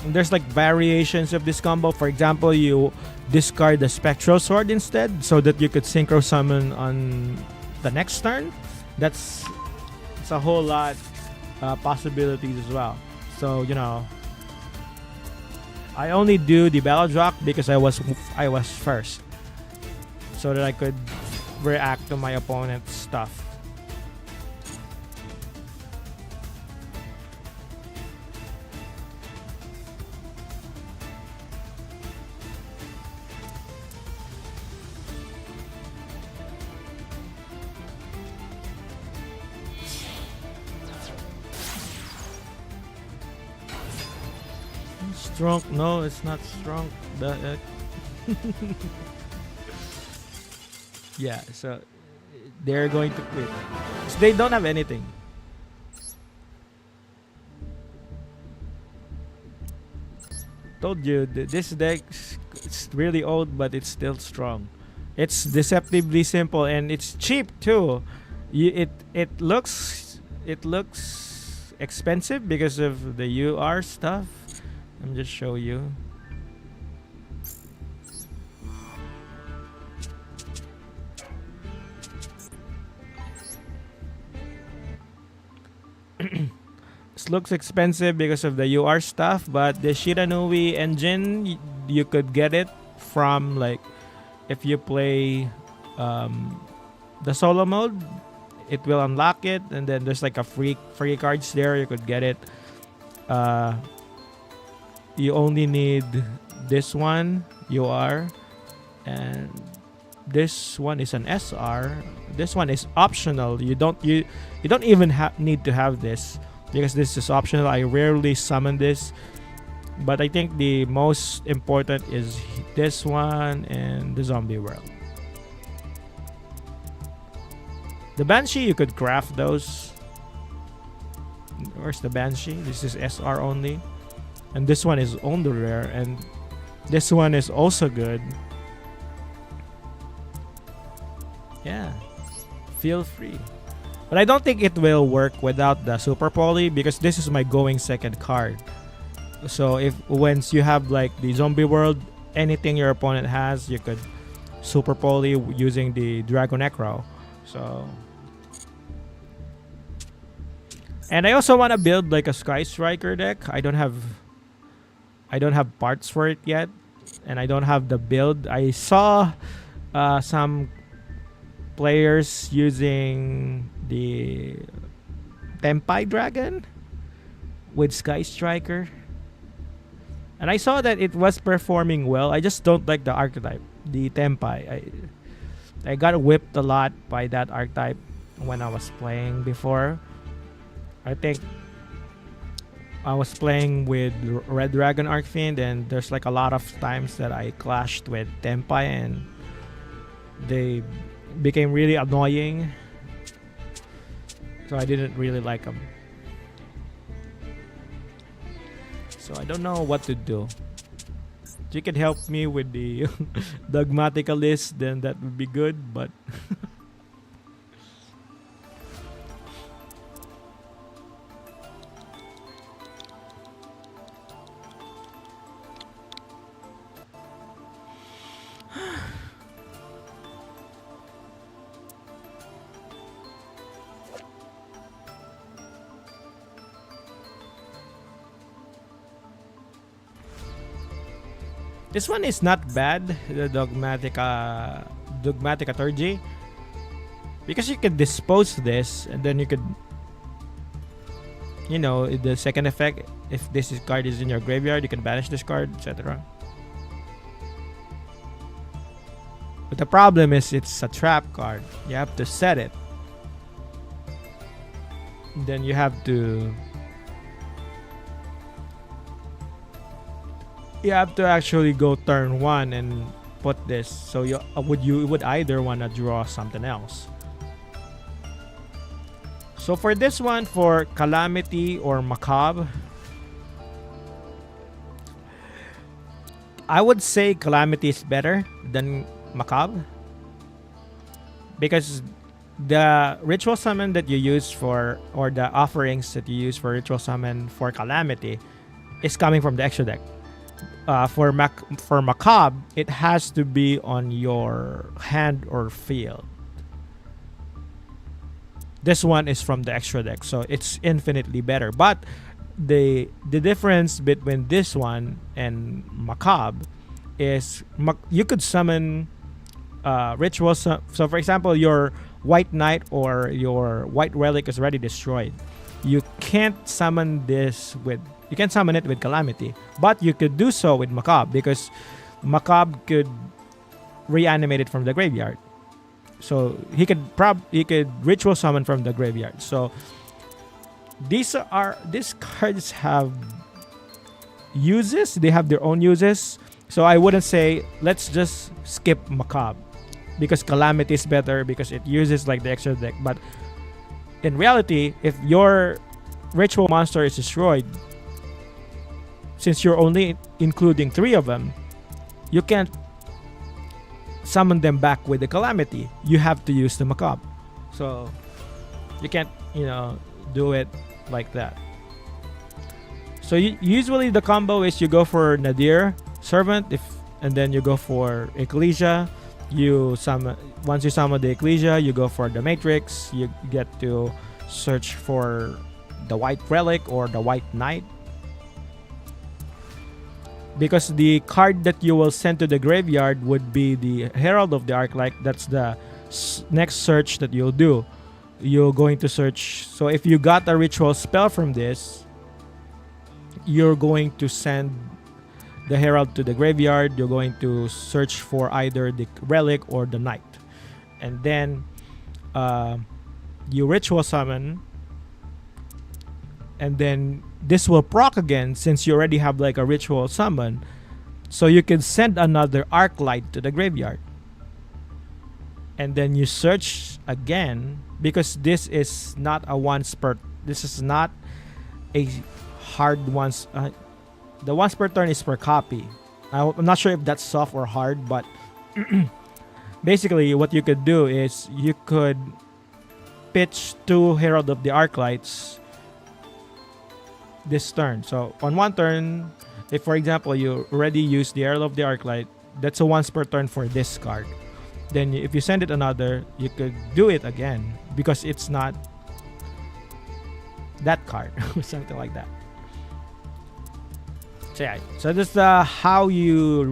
And there's like variations of this combo. For example, you discard the Spectral Sword instead so that you could Synchro Summon on the next turn. It's a whole lot possibilities as well. So, you know, I only do the Baladrock because I was first, so that I could react to my opponent's stuff. Strong? No, it's not strong. Yeah, so they're going to quit. So they don't have anything. Told you, this deck it's really old, but it's still strong. It's deceptively simple and it's cheap too. It looks expensive because of the UR stuff. Let me just show you. This looks expensive because of the UR stuff, but the Shiranui engine, you could get it from like if you play the solo mode, it will unlock it, and then there's like a free cards there. You could get it. You only need this one UR, and this one is an SR. This one is optional. You don't even need to have this because this is optional. I rarely summon this, but I think the most important is this one and the Zombie World. The Banshee, you could craft those. Where's the Banshee? This is SR only. And this one is on the rare, and this one is also good. Yeah, feel free. But I don't think it will work without the Super Poly because this is my going second card. So if once you have like the Zombie World, anything your opponent has, you could Super Poly using the Dragon Necro. So And I also want to build like a Sky Striker deck. I don't have parts for it yet, and I don't have the build. I saw some players using the Tempai Dragon with Sky Striker, and I saw that it was performing well. I just don't like the archetype, the Tempai. I got whipped a lot by that archetype when I was playing before. I think I was playing with Red Dragon Arcfiend, and there's like a lot of times that I clashed with Tempai, and they became really annoying. So I didn't really like them. So I don't know what to do. If you could help me with the Dogmatica list, then that would be good, but this one is not bad, the Dogmatica Turgy, because you could dispose this, and then you could, the second effect, if this card is in your graveyard, you can banish this card, etc. But the problem is it's a trap card. You have to set it. Then you have to actually go turn 1 and put this. So you would either want to draw something else. So for this one, for Calamity or Macabre, I would say Calamity is better than Macabre, because the ritual summon that you use for, or the offerings that you use for ritual summon for Calamity, is coming from the extra deck. For Macabre, it has to be on your hand or field. This one is from the extra deck, so it's infinitely better. But the difference between this one and Macabre is you could summon ritual. So for example, your White Knight or your White Relic is already destroyed. You can't summon this with. You can summon it with Calamity, but you could do so with Macabre, because Macabre could reanimate it from the graveyard. So he could ritual summon from the graveyard. So these cards have uses. They have their own uses. So I wouldn't say let's just skip Macabre, because Calamity is better because it uses like the extra deck. But in reality, if your ritual monster is destroyed, since you're only including 3 of them, you can't summon them back with the Calamity. You have to use the Macabre. So you can't, do it like that. So usually the combo is you go for Nadir Servant, and then you go for Ecclesia. Once you summon the Ecclesia, you go for the Matrix. You get to search for the White Relic or the White Knight, because the card that you will send to the graveyard would be the Herald of the Arclight. That's the next search that you'll do. You're going to search. So if you got a ritual spell from this, you're going to send the Herald to the graveyard. You're going to search for either the Relic or the Knight, and then you ritual summon, and then this will proc again since you already have like a ritual summon. So you can send another Arclight to the graveyard, and then you search again, because this is not a once per. This is not a hard once. The once per turn is per copy. I'm not sure if that's soft or hard, but basically what you could do is you could pitch 2 Herald of the Arclights this turn. So on one turn, if for example you already used the Herald of the Arclight, that's a once per turn for this card. Then if you send it another, you could do it again, because it's not that card, something like that. So yeah, so this is how you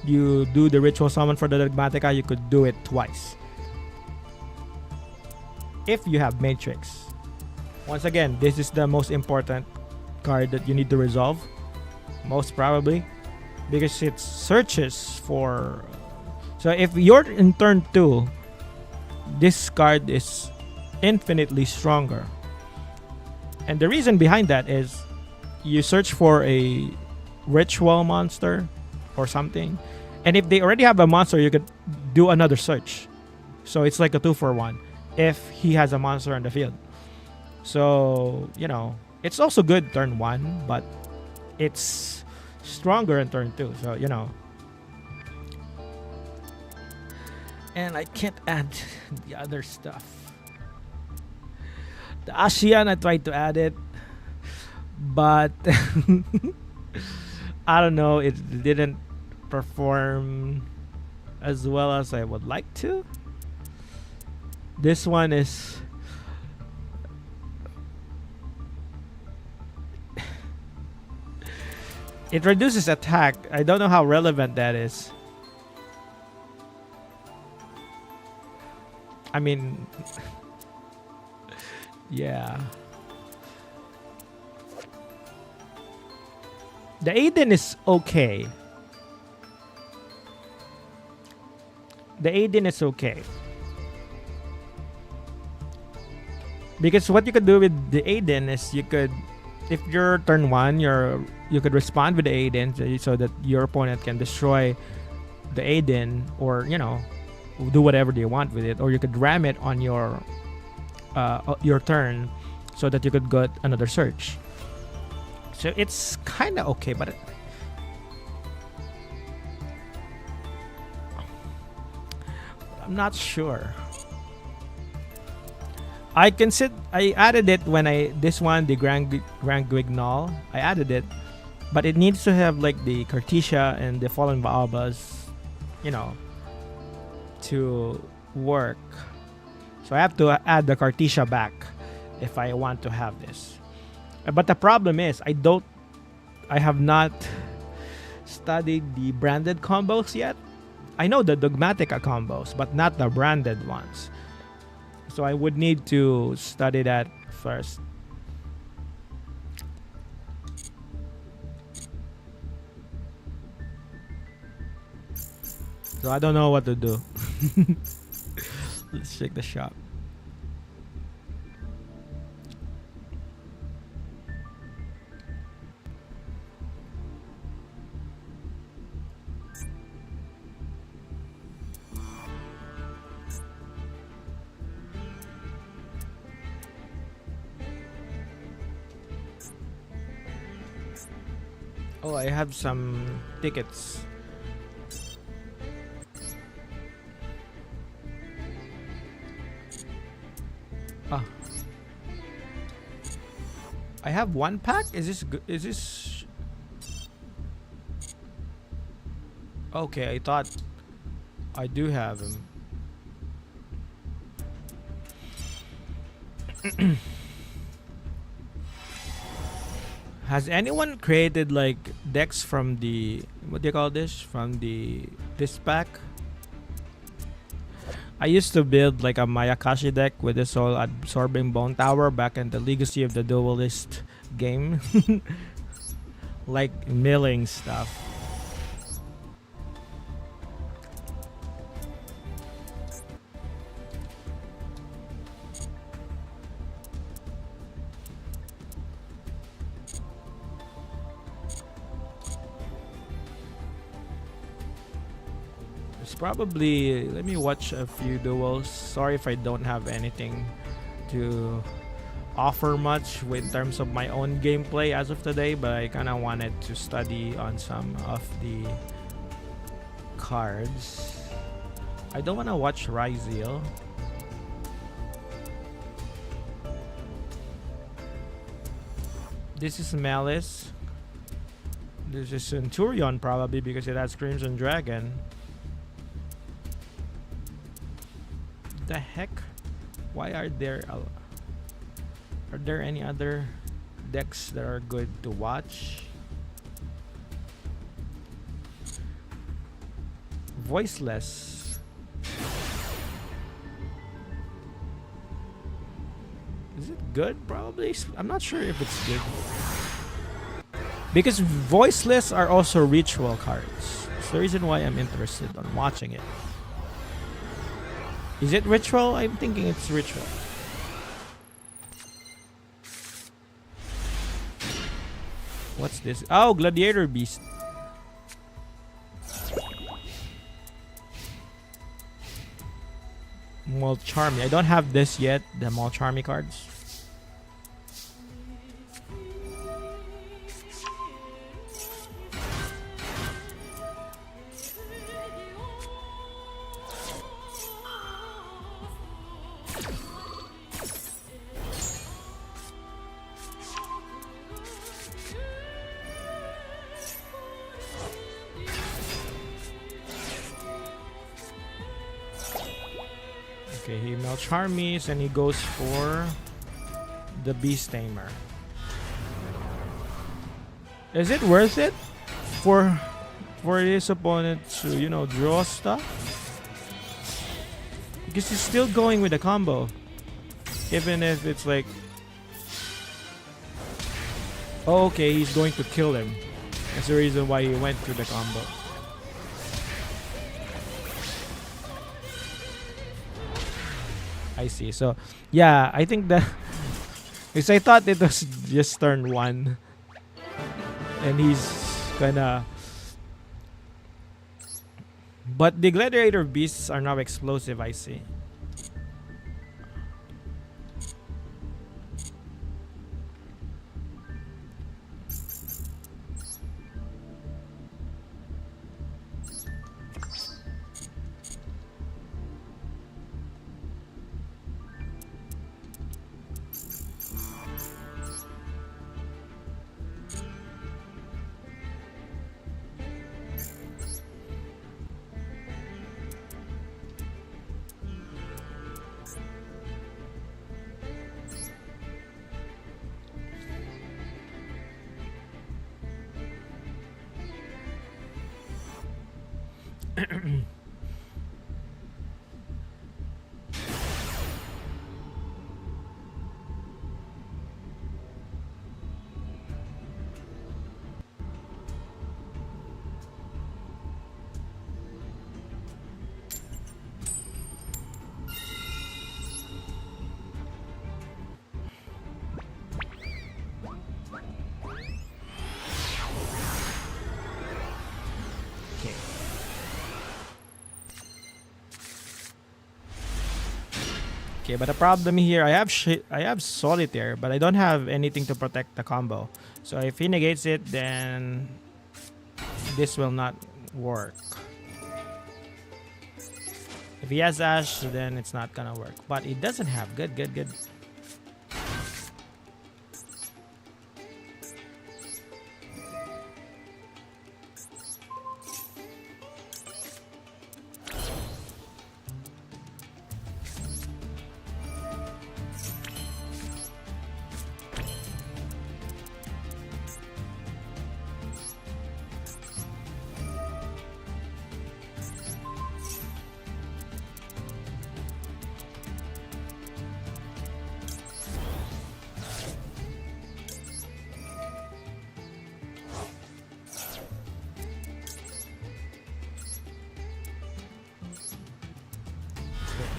do the ritual summon for the Dogmatica. You could do it twice if you have Matrix. Once again, this is the most important card that you need to resolve, most probably, because it searches for. So if you're in turn 2, this card is infinitely stronger. And the reason behind that is you search for a ritual monster or something. And if they already have a monster, you could do another search. So it's like a 2-for-1 if he has a monster on the field. So, it's also good turn 1, but it's stronger in turn 2. So, And I can't add the other stuff. The ASEAN, I tried to add it, but I don't know, it didn't perform as well as I would like to. This one is it reduces attack. I don't know how relevant that is. I mean, yeah. The Aiden is okay. Because what you could do with the Aiden is you could, if you're turn 1, you could respond with the Aiden so that your opponent can destroy the Aiden, or do whatever they want with it, or you could ram it on your turn so that you could get another search. So it's kind of okay, but I'm not sure. I added it when this one, the Grand Guignol, I added it, but it needs to have like the Cartesia and the Fallen Baobas, to work. So I have to add the Cartesia back if I want to have this. But the problem is I have not studied the branded combos yet. I know the Dogmatica combos, but not the branded ones. So I would need to study that first. So I don't know what to do. Let's check the shop. Oh, I have some tickets. Ah. I have 1 pack? Is this okay, I thought I do have him. Has anyone created like decks from the, what do you call this? From this pack? I used to build like a Mayakashi deck with this whole absorbing bone tower back in the Legacy of the Duelist game. Like milling stuff. Probably, let me watch a few duels. Sorry if I don't have anything to offer much in terms of my own gameplay as of today, but I kind of wanted to study on some of the cards. I don't want to watch Ryzeal. This is Malice. This is Centurion probably because it has Crimson Dragon. The heck? Why are there Are there any other decks that are good to watch? Voiceless. Is it good? Probably. I'm not sure if it's good. Because voiceless are also ritual cards. That's the reason why I'm interested on watching it. Is it ritual? I'm thinking it's ritual. What's this? Oh, Gladiator Beast. Molcharmy. I don't have this yet, the Molcharmy cards. Okay, he Melcharmies and he goes for the Beast Tamer. Is it worth it for his opponent to, you know, draw stuff? Because he's still going with the combo. Even if it's like, oh, okay, he's going to kill him. That's the reason why he went to the combo. I see. So, yeah, I think that because I thought it was just turn 1, and he's gonna. But the Gladiator Beasts are now explosive. I see. Okay, but the problem here, I have Solitaire, but I don't have anything to protect the combo. So if he negates it, then this will not work. If he has Ash, then it's not gonna work. But he doesn't have. Good.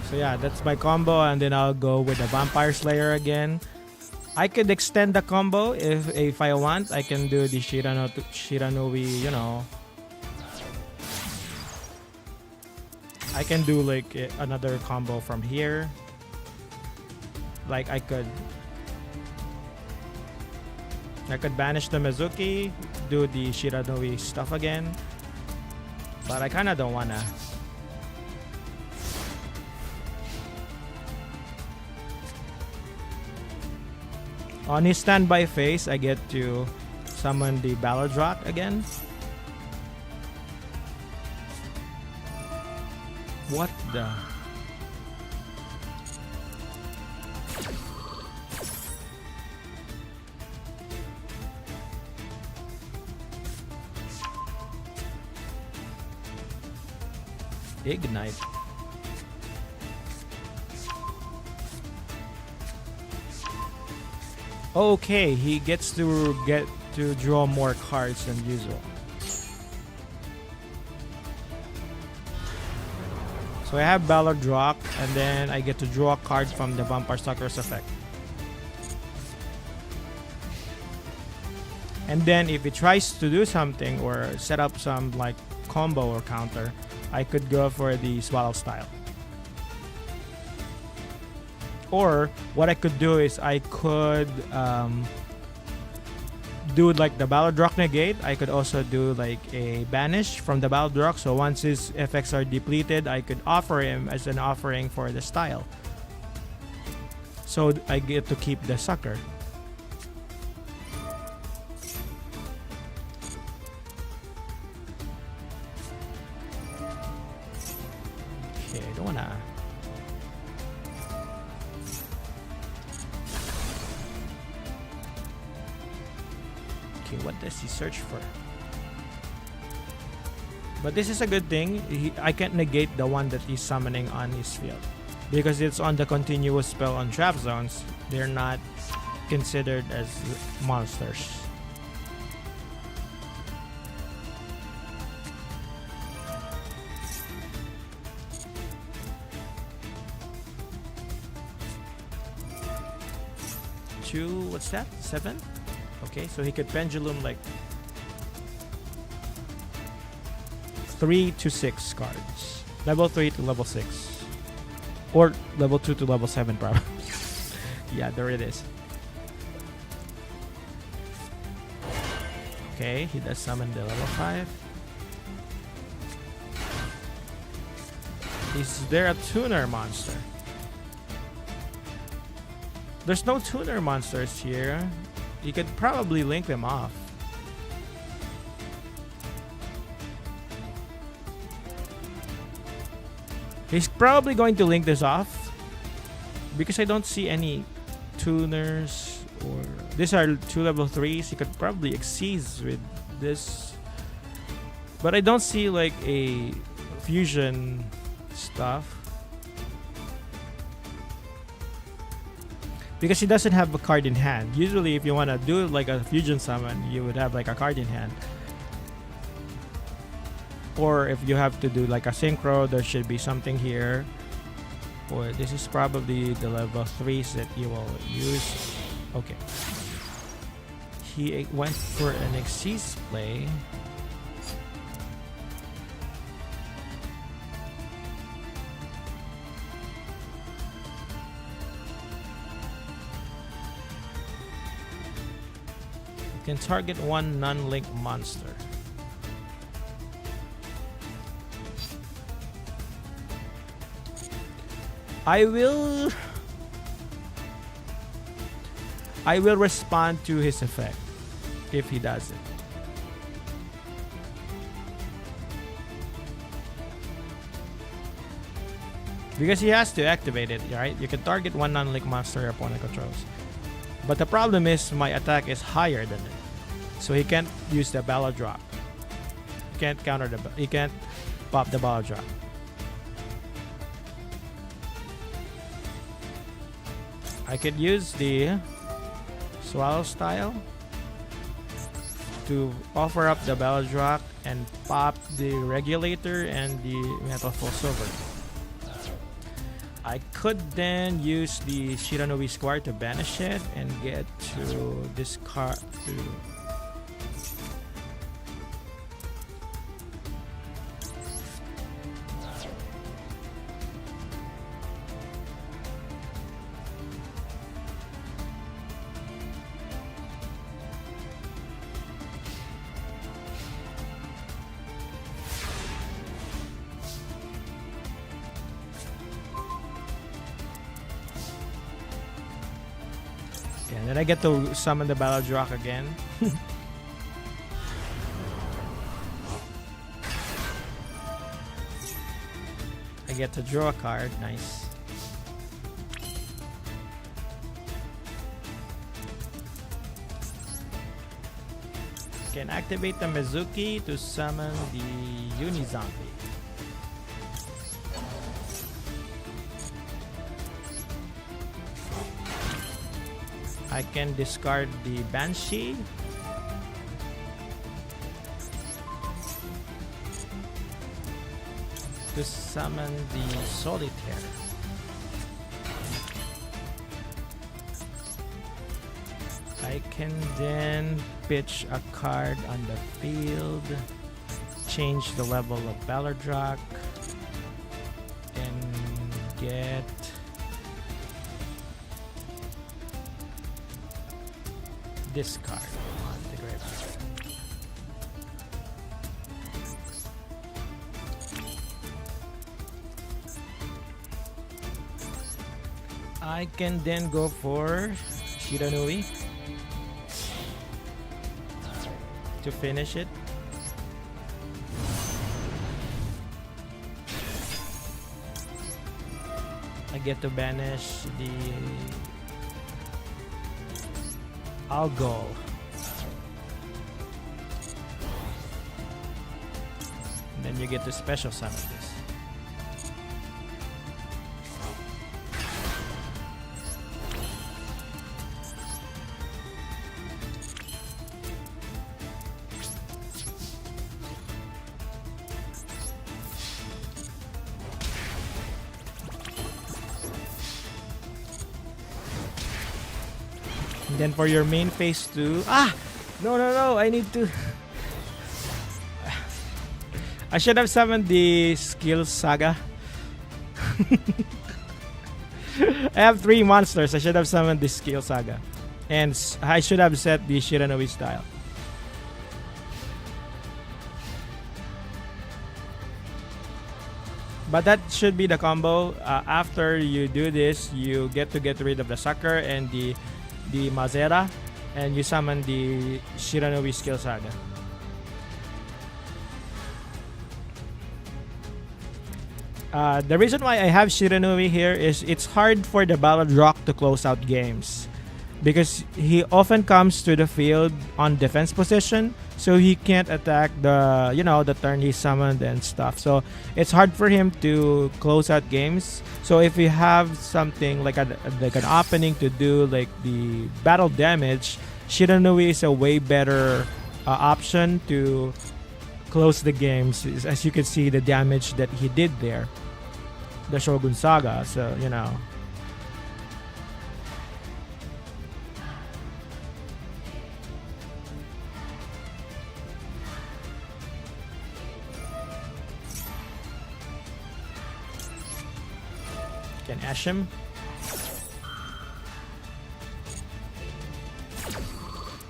So yeah, that's my combo, and then I'll go with the Vampire Slayer again. I could extend the combo if I want. I can do the Shiranui, you know. I can do like another combo from here. Like I could banish the Mizuki, do the Shiranui stuff again. But I kinda don't wanna. On his standby phase, I get to summon the Balladrock again. What the? Ignite. Okay, he gets to draw more cards than usual. So I have Ballard Rock, and then I get to draw a card from the Vampire Sucker's effect. And then if he tries to do something or set up some like combo or counter, I could go for the Swallow style. Or what I could do is I could do like the Ballard Rock negate. I could also do like a banish from the Ballard Rock. So once his effects are depleted, I could offer him as an offering for the style. So I get to keep the sucker. Okay, I don't wanna. Okay, what does he search for? But this is a good thing. I can't negate the one that he's summoning on his field. Because it's on the continuous spell on trap zones, they're not considered as monsters. Two, what's that? 7? Okay, so he could pendulum like 3 to 6 cards. Level 3 to level 6. Or level 2 to level 7 probably. Yeah, there it is. Okay, he does summon the level 5. Is there a tuner monster? There's no tuner monsters here. You could probably link them off. He's probably going to link this off because I don't see any tuners or these are 2 level 3s. You could probably exceed with this, but I don't see like a fusion stuff because he doesn't have a card in hand. Usually if you want to do like a fusion summon, you would have like a card in hand. Or if you have to do like a synchro, there should be something here. Or this is probably the level 3s that you will use. Okay. He went for an Xyz play. You can target one non-link monster. I will respond to his effect if he does it. Because he has to activate it, right? You can target one non-link monster your opponent controls. But the problem is my attack is higher than it. So he can't use the Ballard Drop. He can't he can't pop the Ballard Drop. I could use the Swallow style to offer up the Ballard Rock and pop the Regulator and the Metal Full Silver. I could then use the Shiranui Square to banish it and get to discard to and then I get to summon the Ballard Rock again. I get to draw a card. Nice. Can activate the Mizuki to summon the Unizombie. I can discard the Banshee. To summon the Solitaire. I can then pitch a card on the field, change the level of Ballardrock, and get this card on the graveyard. I can then go for Shiranui to finish it. I get to banish the Algol. And then you get to special summon this. Then for your main phase 2, no, I need to. I should have summoned the Skill Saga. I have 3 monsters. I should have summoned the Skill Saga, and I should have set the Shiranui style. But that should be the combo. After you do this, you get rid of the sucker and the Mazera, and you summon the Shiranui Skill Saga. The reason why I have Shiranui here is it's hard for the Ballardrock to close out games because he often comes to the field on defense position, so he can't attack the turn he summoned and stuff. So it's hard for him to close out games. So if you have something like an opening to do like the battle damage, Shiranui is a way better option to close the games. As you can see, the damage that he did there, the Shogun Saga. So can ash him.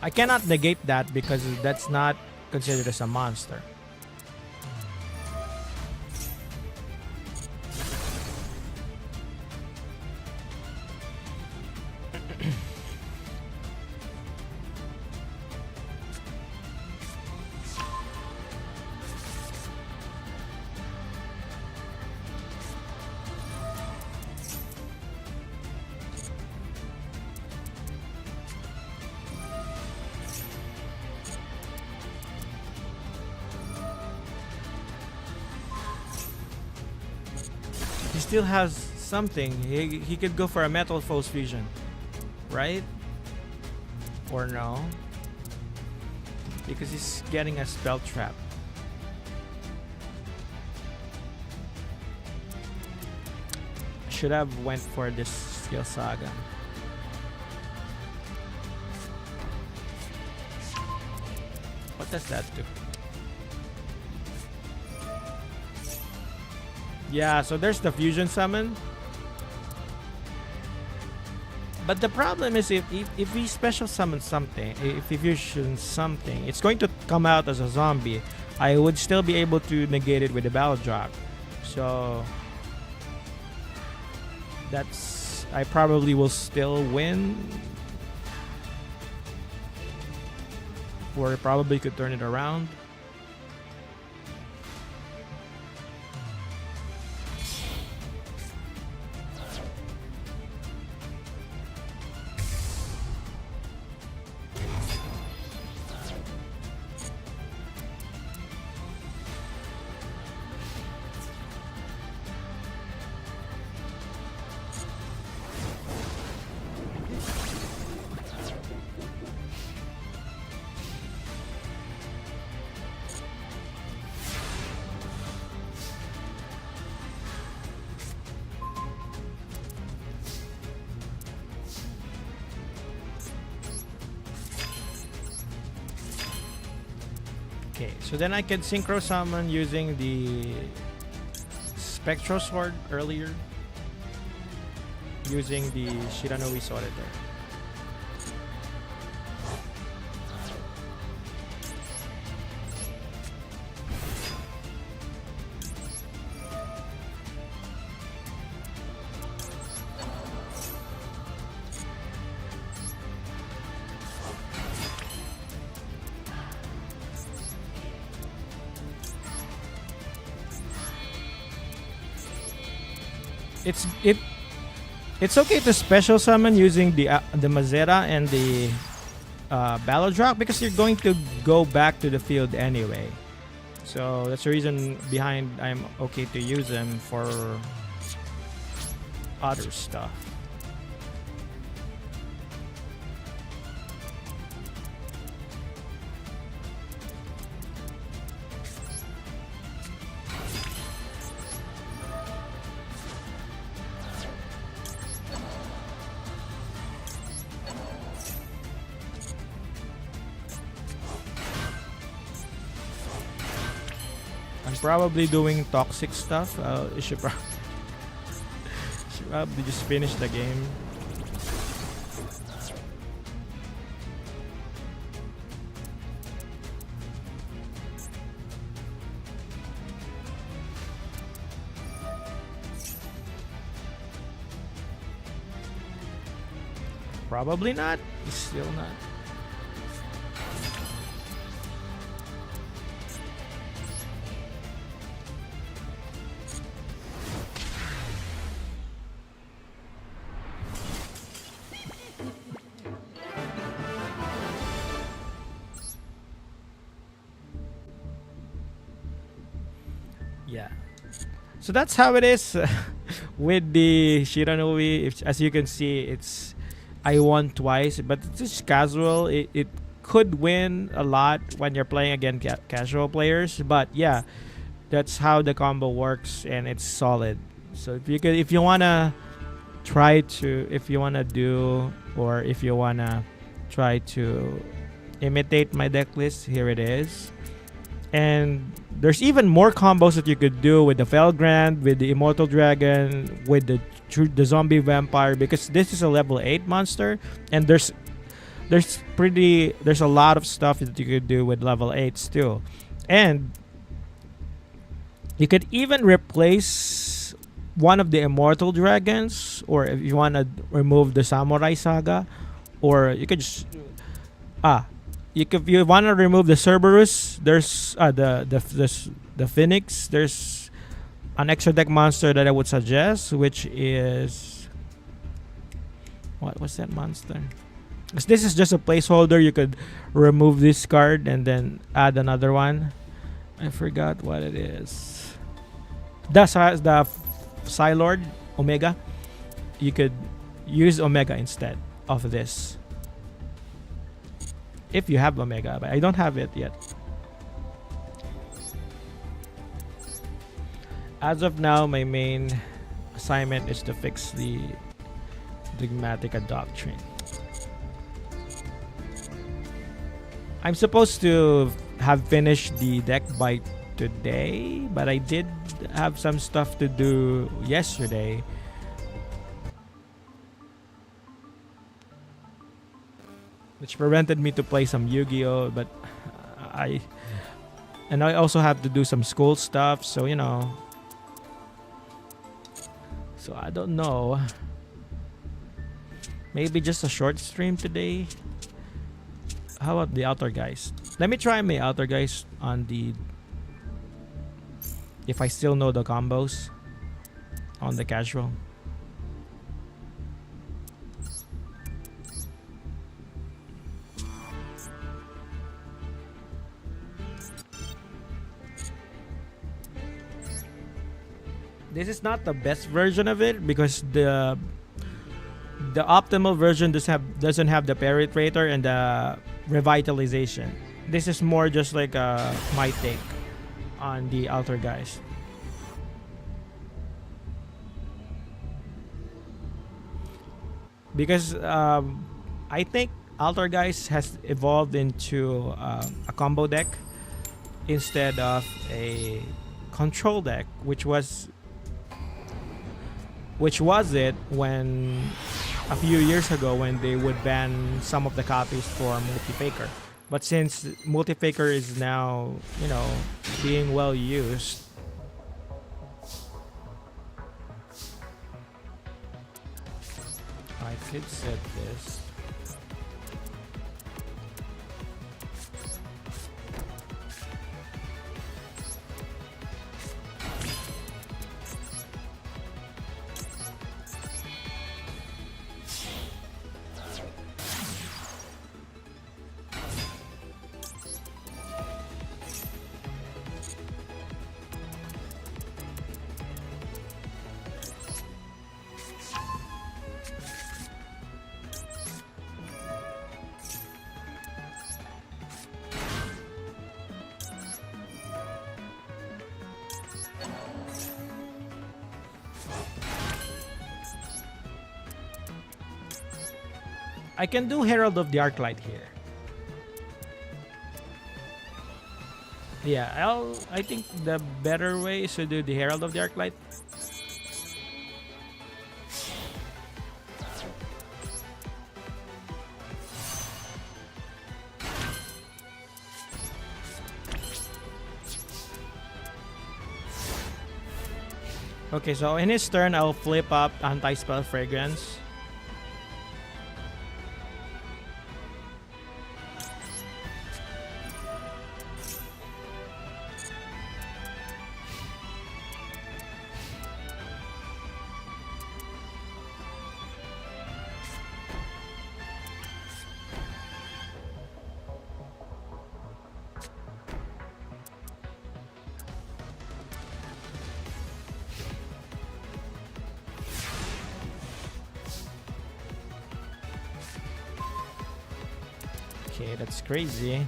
I cannot negate that because that's not considered as a monster. He still has something. He could go for a Metal Foes Fusion, right? Or no? Because he's getting a Spell Trap. Should have went for this Skill Saga. What does that do? Yeah, so there's the fusion summon. But the problem is if we special summon something, if we fusion something, it's going to come out as a zombie. I would still be able to negate it with the Ballardrock. So I probably will still win. Or probably could turn it around. Okay, so then I can synchro summon using the Spectral Sword earlier, using the Shiranui Sword there. It's it it's okay to special summon using the Mazera and the Balladrock because you're going to go back to the field anyway. So that's the reason behind I'm okay to use them for other stuff. I'm probably doing toxic stuff. You should should probably just finish the game. Probably not. Still not. Yeah. So that's how it is with the Shiranui. If, as you can see, it's I won twice, but it's just casual. It could win a lot when you're playing against casual players. But yeah, that's how the combo works, and it's solid. So if you wanna try to, if you wanna do, or if you wanna try to imitate my deck list, here it is. And there's even more combos that you could do with the Felgrand, with the Immortal Dragon, with the Zombie Vampire, because this is a level 8 monster, and there's a lot of stuff that you could do with level 8s too. And you could even replace one of the Immortal Dragons, or if you want to remove the Samurai Saga, or you could just if you want to remove the Cerberus, there's the Phoenix. There's an extra deck monster that I would suggest, which is what was that monster? Because this is just a placeholder. You could remove this card and then add another one. I forgot what it is. That's the Psylord Omega. You could use Omega instead of this. If you have Omega, but I don't have it yet. As of now, my main assignment is to fix the Dogmatica Doctrine. I'm supposed to have finished the deck by today, but I did have some stuff to do yesterday. Which prevented me to play some YGO, but I also have to do some school stuff, so you know. So I don't know. Maybe just a short stream today. How about the Outer Guys? Let me try my Outer Guys on the, if I still know the combos on the casual. This is not the best version of it because the optimal version doesn't have the penetrator and the revitalization. This is more just like my take on the Outer Guys. Because I think Outer Guys has evolved into a combo deck instead of a control deck, which was it when a few years ago when they would ban some of the copies for multi-faker. But since multi-faker is now, being well used, I could set this. I can do Herald of the Arclight here. Yeah, I think the better way is to do the Herald of the Arclight. Okay, so in his turn, I'll flip up Anti-Spell Fragrance. Okay, that's crazy.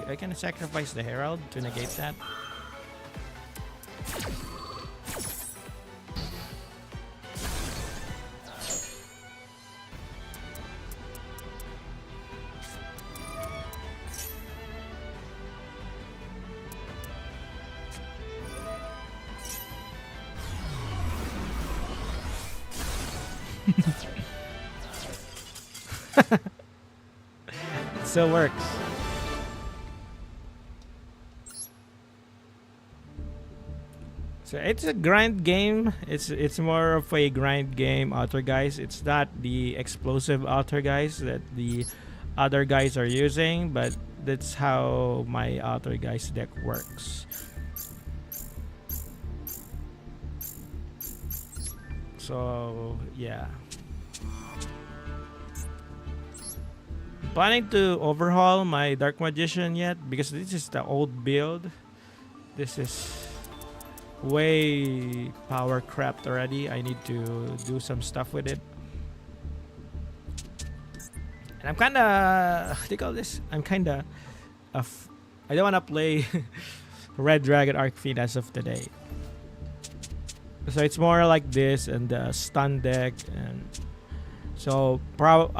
I can sacrifice the Herald to negate that. It still works. So it's a grind game. It's more of a grind game, Outer Guys. It's not the explosive Outer Guys that the other guys are using, but that's how my Outer Guys deck works. So yeah. Planning to overhaul my Dark Magician yet because this is the old build. This is way power crapped already. I need to do some stuff with it. And I'm kinda what do you call this? I'm kinda I don't wanna play Red Dragon Arcfiend as of today. So it's more like this and the stun deck and so but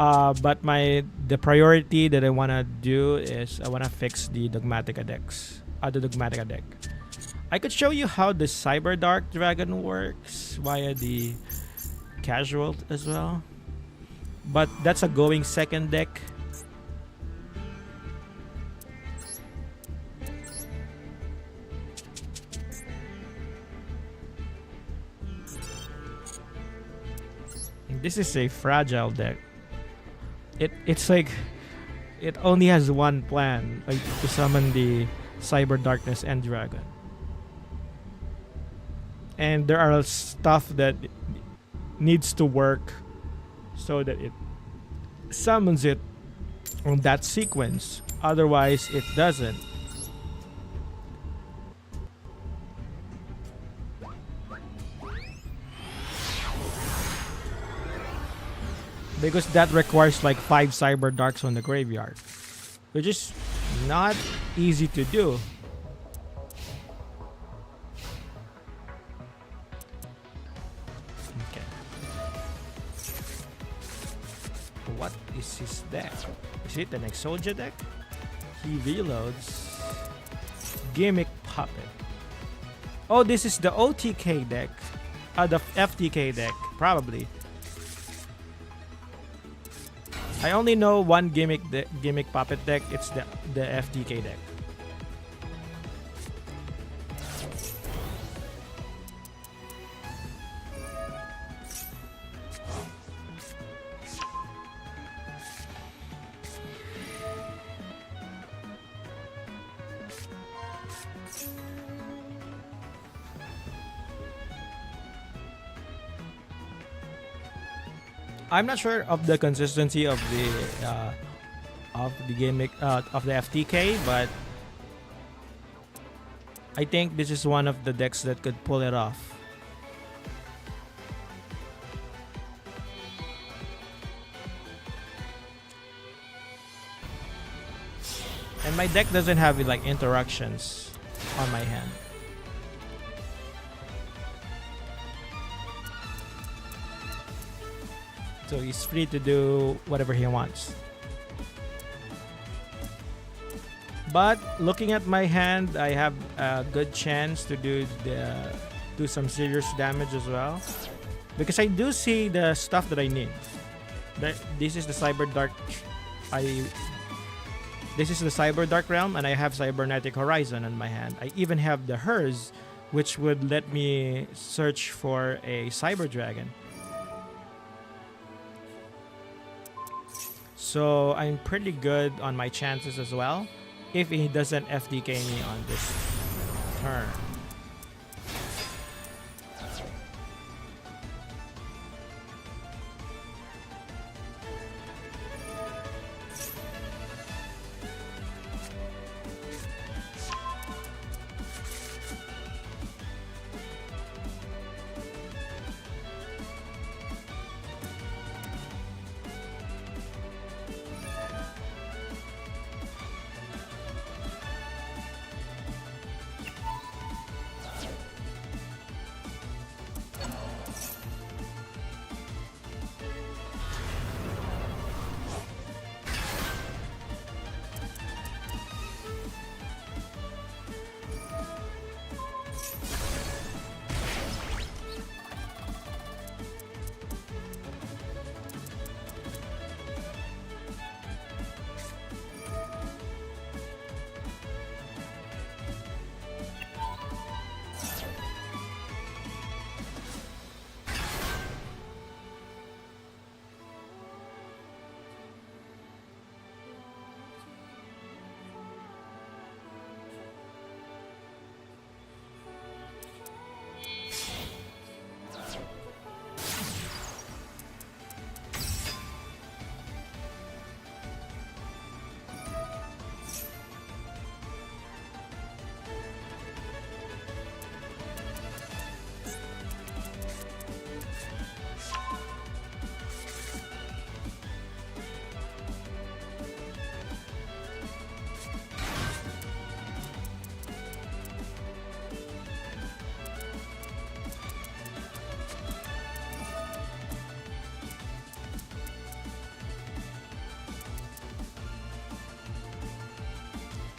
the priority that I wanna do is I wanna fix the Dogmatica decks. The Dogmatica deck. I could show you how the Cyber Dark Dragon works via the casual as well. But that's a going second deck. This is a fragile deck. It's like it only has one plan, like to summon the Cyber Darkness and Dragon. And there are stuff that needs to work so that it summons it on that sequence. Otherwise, it doesn't. Because that requires like 5 Cyber Darks on the graveyard, which is not easy to do. Okay. What is his deck? Is it an Exodia deck? He reloads. Gimmick Puppet. Oh, this is the OTK deck. The FTK deck, probably. I only know one gimmick puppet deck. It's the FTK deck. I'm not sure of the consistency of the gimmick of the FTK, but I think this is one of the decks that could pull it off. And my deck doesn't have like interactions on my hand. So he's free to do whatever he wants. But looking at my hand, I have a good chance to do some serious damage as well, because I do see the stuff that I need. This is the Cyber Dark. This is the Cyber Dark Realm, and I have Cybernetic Horizon on my hand. I even have the Hers, which would let me search for a Cyber Dragon. So I'm pretty good on my chances as well, if he doesn't FDK me on this turn.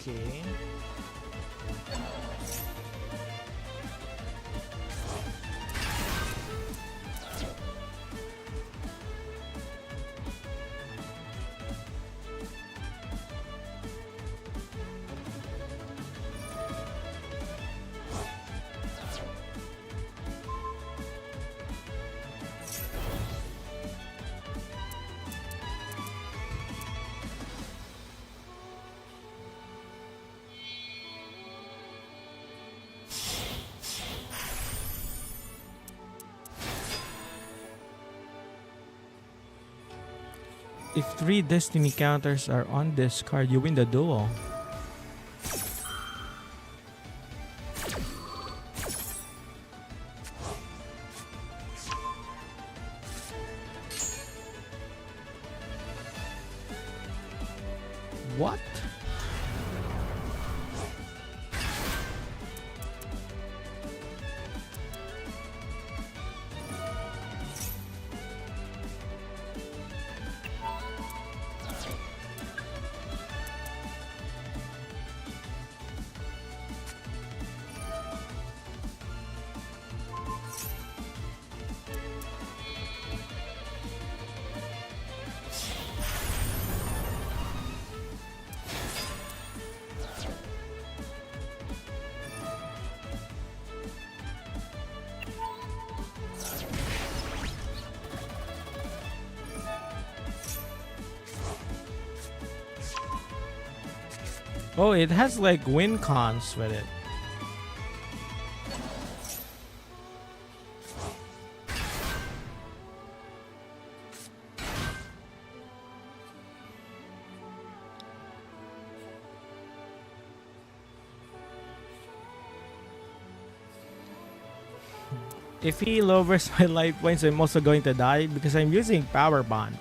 Okay. If 3 destiny counters are on this card, you win the duel. What? Oh, it has like win cons with it. If he lowers my life points, I'm also going to die because I'm using Power Bond.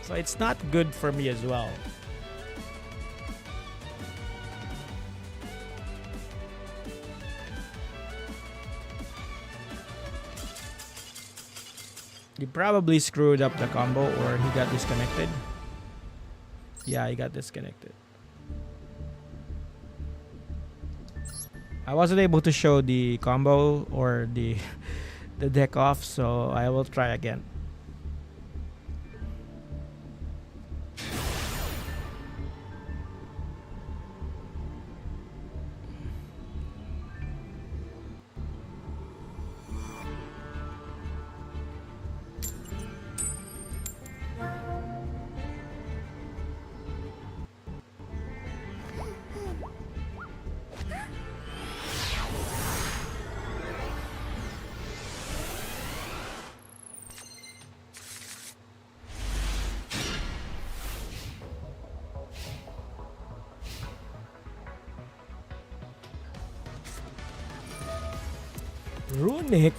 So it's not good for me as well. He probably screwed up the combo or he got disconnected. Yeah, he got disconnected. I wasn't able to show the combo or the the deck off, so I will try again. Runic.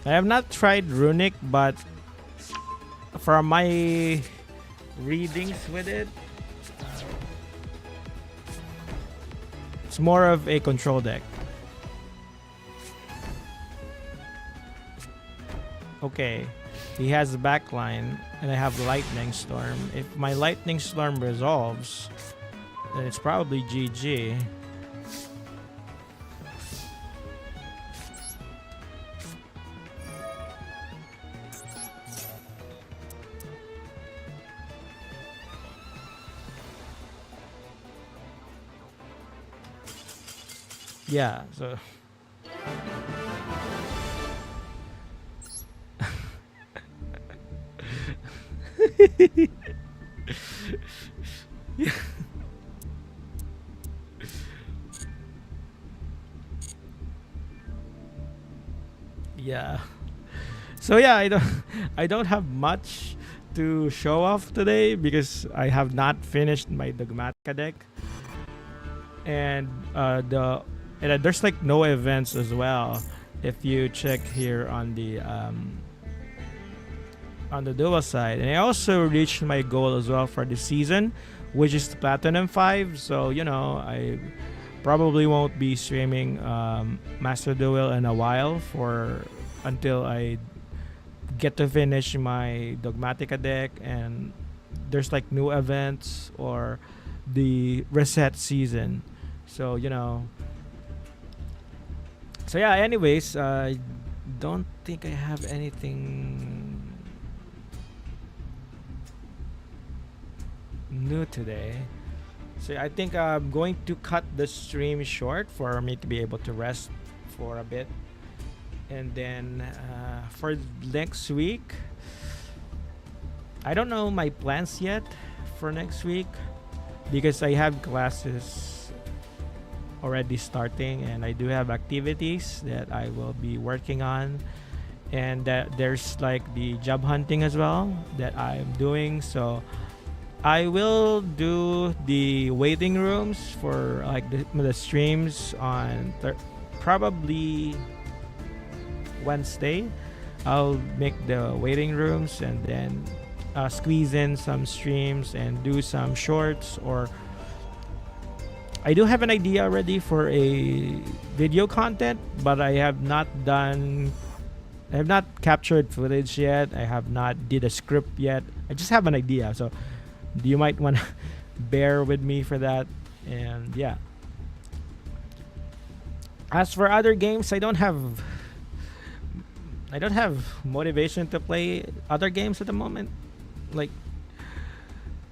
I have not tried Runic, but from my readings with it, it's more of a control deck. Okay, he has backline and I have Lightning Storm. If my Lightning Storm resolves, then it's probably GG. Yeah, so yeah. So yeah, I don't have much to show off today because I have not finished my Dogmatica deck. And there's like no events as well if you check here on the dual side. And I also reached my goal as well for the season, which is Platinum 5. So, you know, I probably won't be streaming Master Duel in a while until I get to finish my Dogmatica deck and there's like new events or the reset season. So, you know. So yeah, anyways, I don't think I have anything new today. So I think I'm going to cut the stream short for me to be able to rest for a bit. And then for next week, I don't know my plans yet for next week because I have classes already starting and I do have activities that I will be working on. And there's like the job hunting as well that I'm doing. So I will do the waiting rooms for like the streams on probably Wednesday. I'll make the waiting rooms and then squeeze in some streams and do some shorts. Or I do have an idea already for a video content, but I have not captured footage yet. I have not did a script yet. I just have an idea. So you might want to bear with me for that. And yeah. As for other games, I don't have motivation to play other games at the moment. Like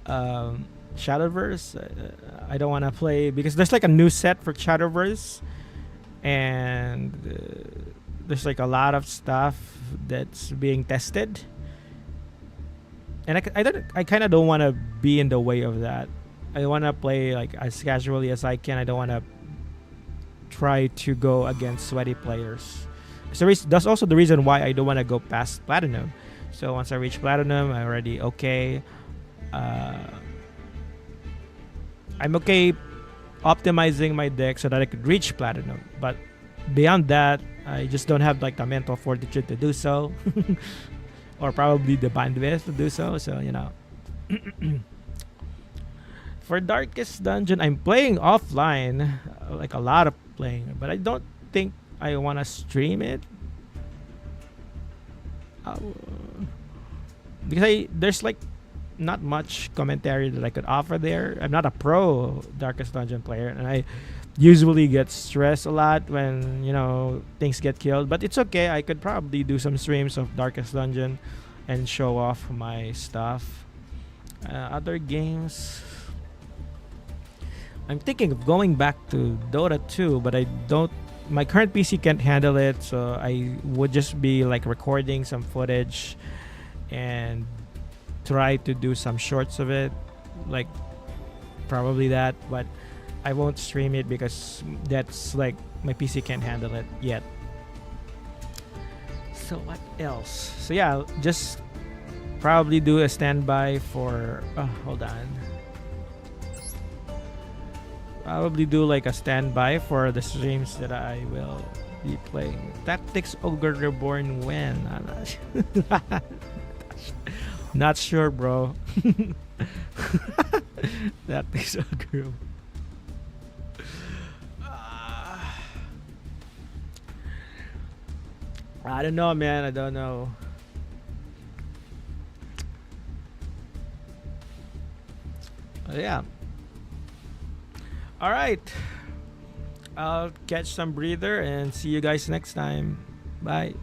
Shadowverse, I don't want to play because there's like a new set for Shadowverse, and there's like a lot of stuff that's being tested, and I kind of don't want to be in the way of that. I want to play like as casually as I can. I don't want to try to go against sweaty players. So that's also the reason why I don't want to go past platinum. So once I reach platinum, I'm already okay. I'm okay optimizing my deck so that I could reach platinum. But beyond that, I just don't have like the mental fortitude to do so, or probably the bandwidth to do so. So you know. For Darkest Dungeon, I'm playing offline, like a lot of playing, but I don't think I want to stream it. Because there's like not much commentary that I could offer there. I'm not a pro Darkest Dungeon player, and I usually get stressed a lot when things get killed. But it's okay. I could probably do some streams of Darkest Dungeon and show off my stuff. Other games, I'm thinking of going back to Dota 2, but I don't. My current PC can't handle it, so I would just be like recording some footage and try to do some shorts of it, like probably that. But I won't stream it because that's like my PC can't handle it yet. So what else? So yeah, just probably do a standby for. Hold on. Probably do like a standby for the streams that I will be playing. Tactics Ogre Reborn when? Not sure, bro. Tactics Ogre. I don't know, man. I don't know. Yeah. All right. I'll catch some breather and see you guys next time. Bye.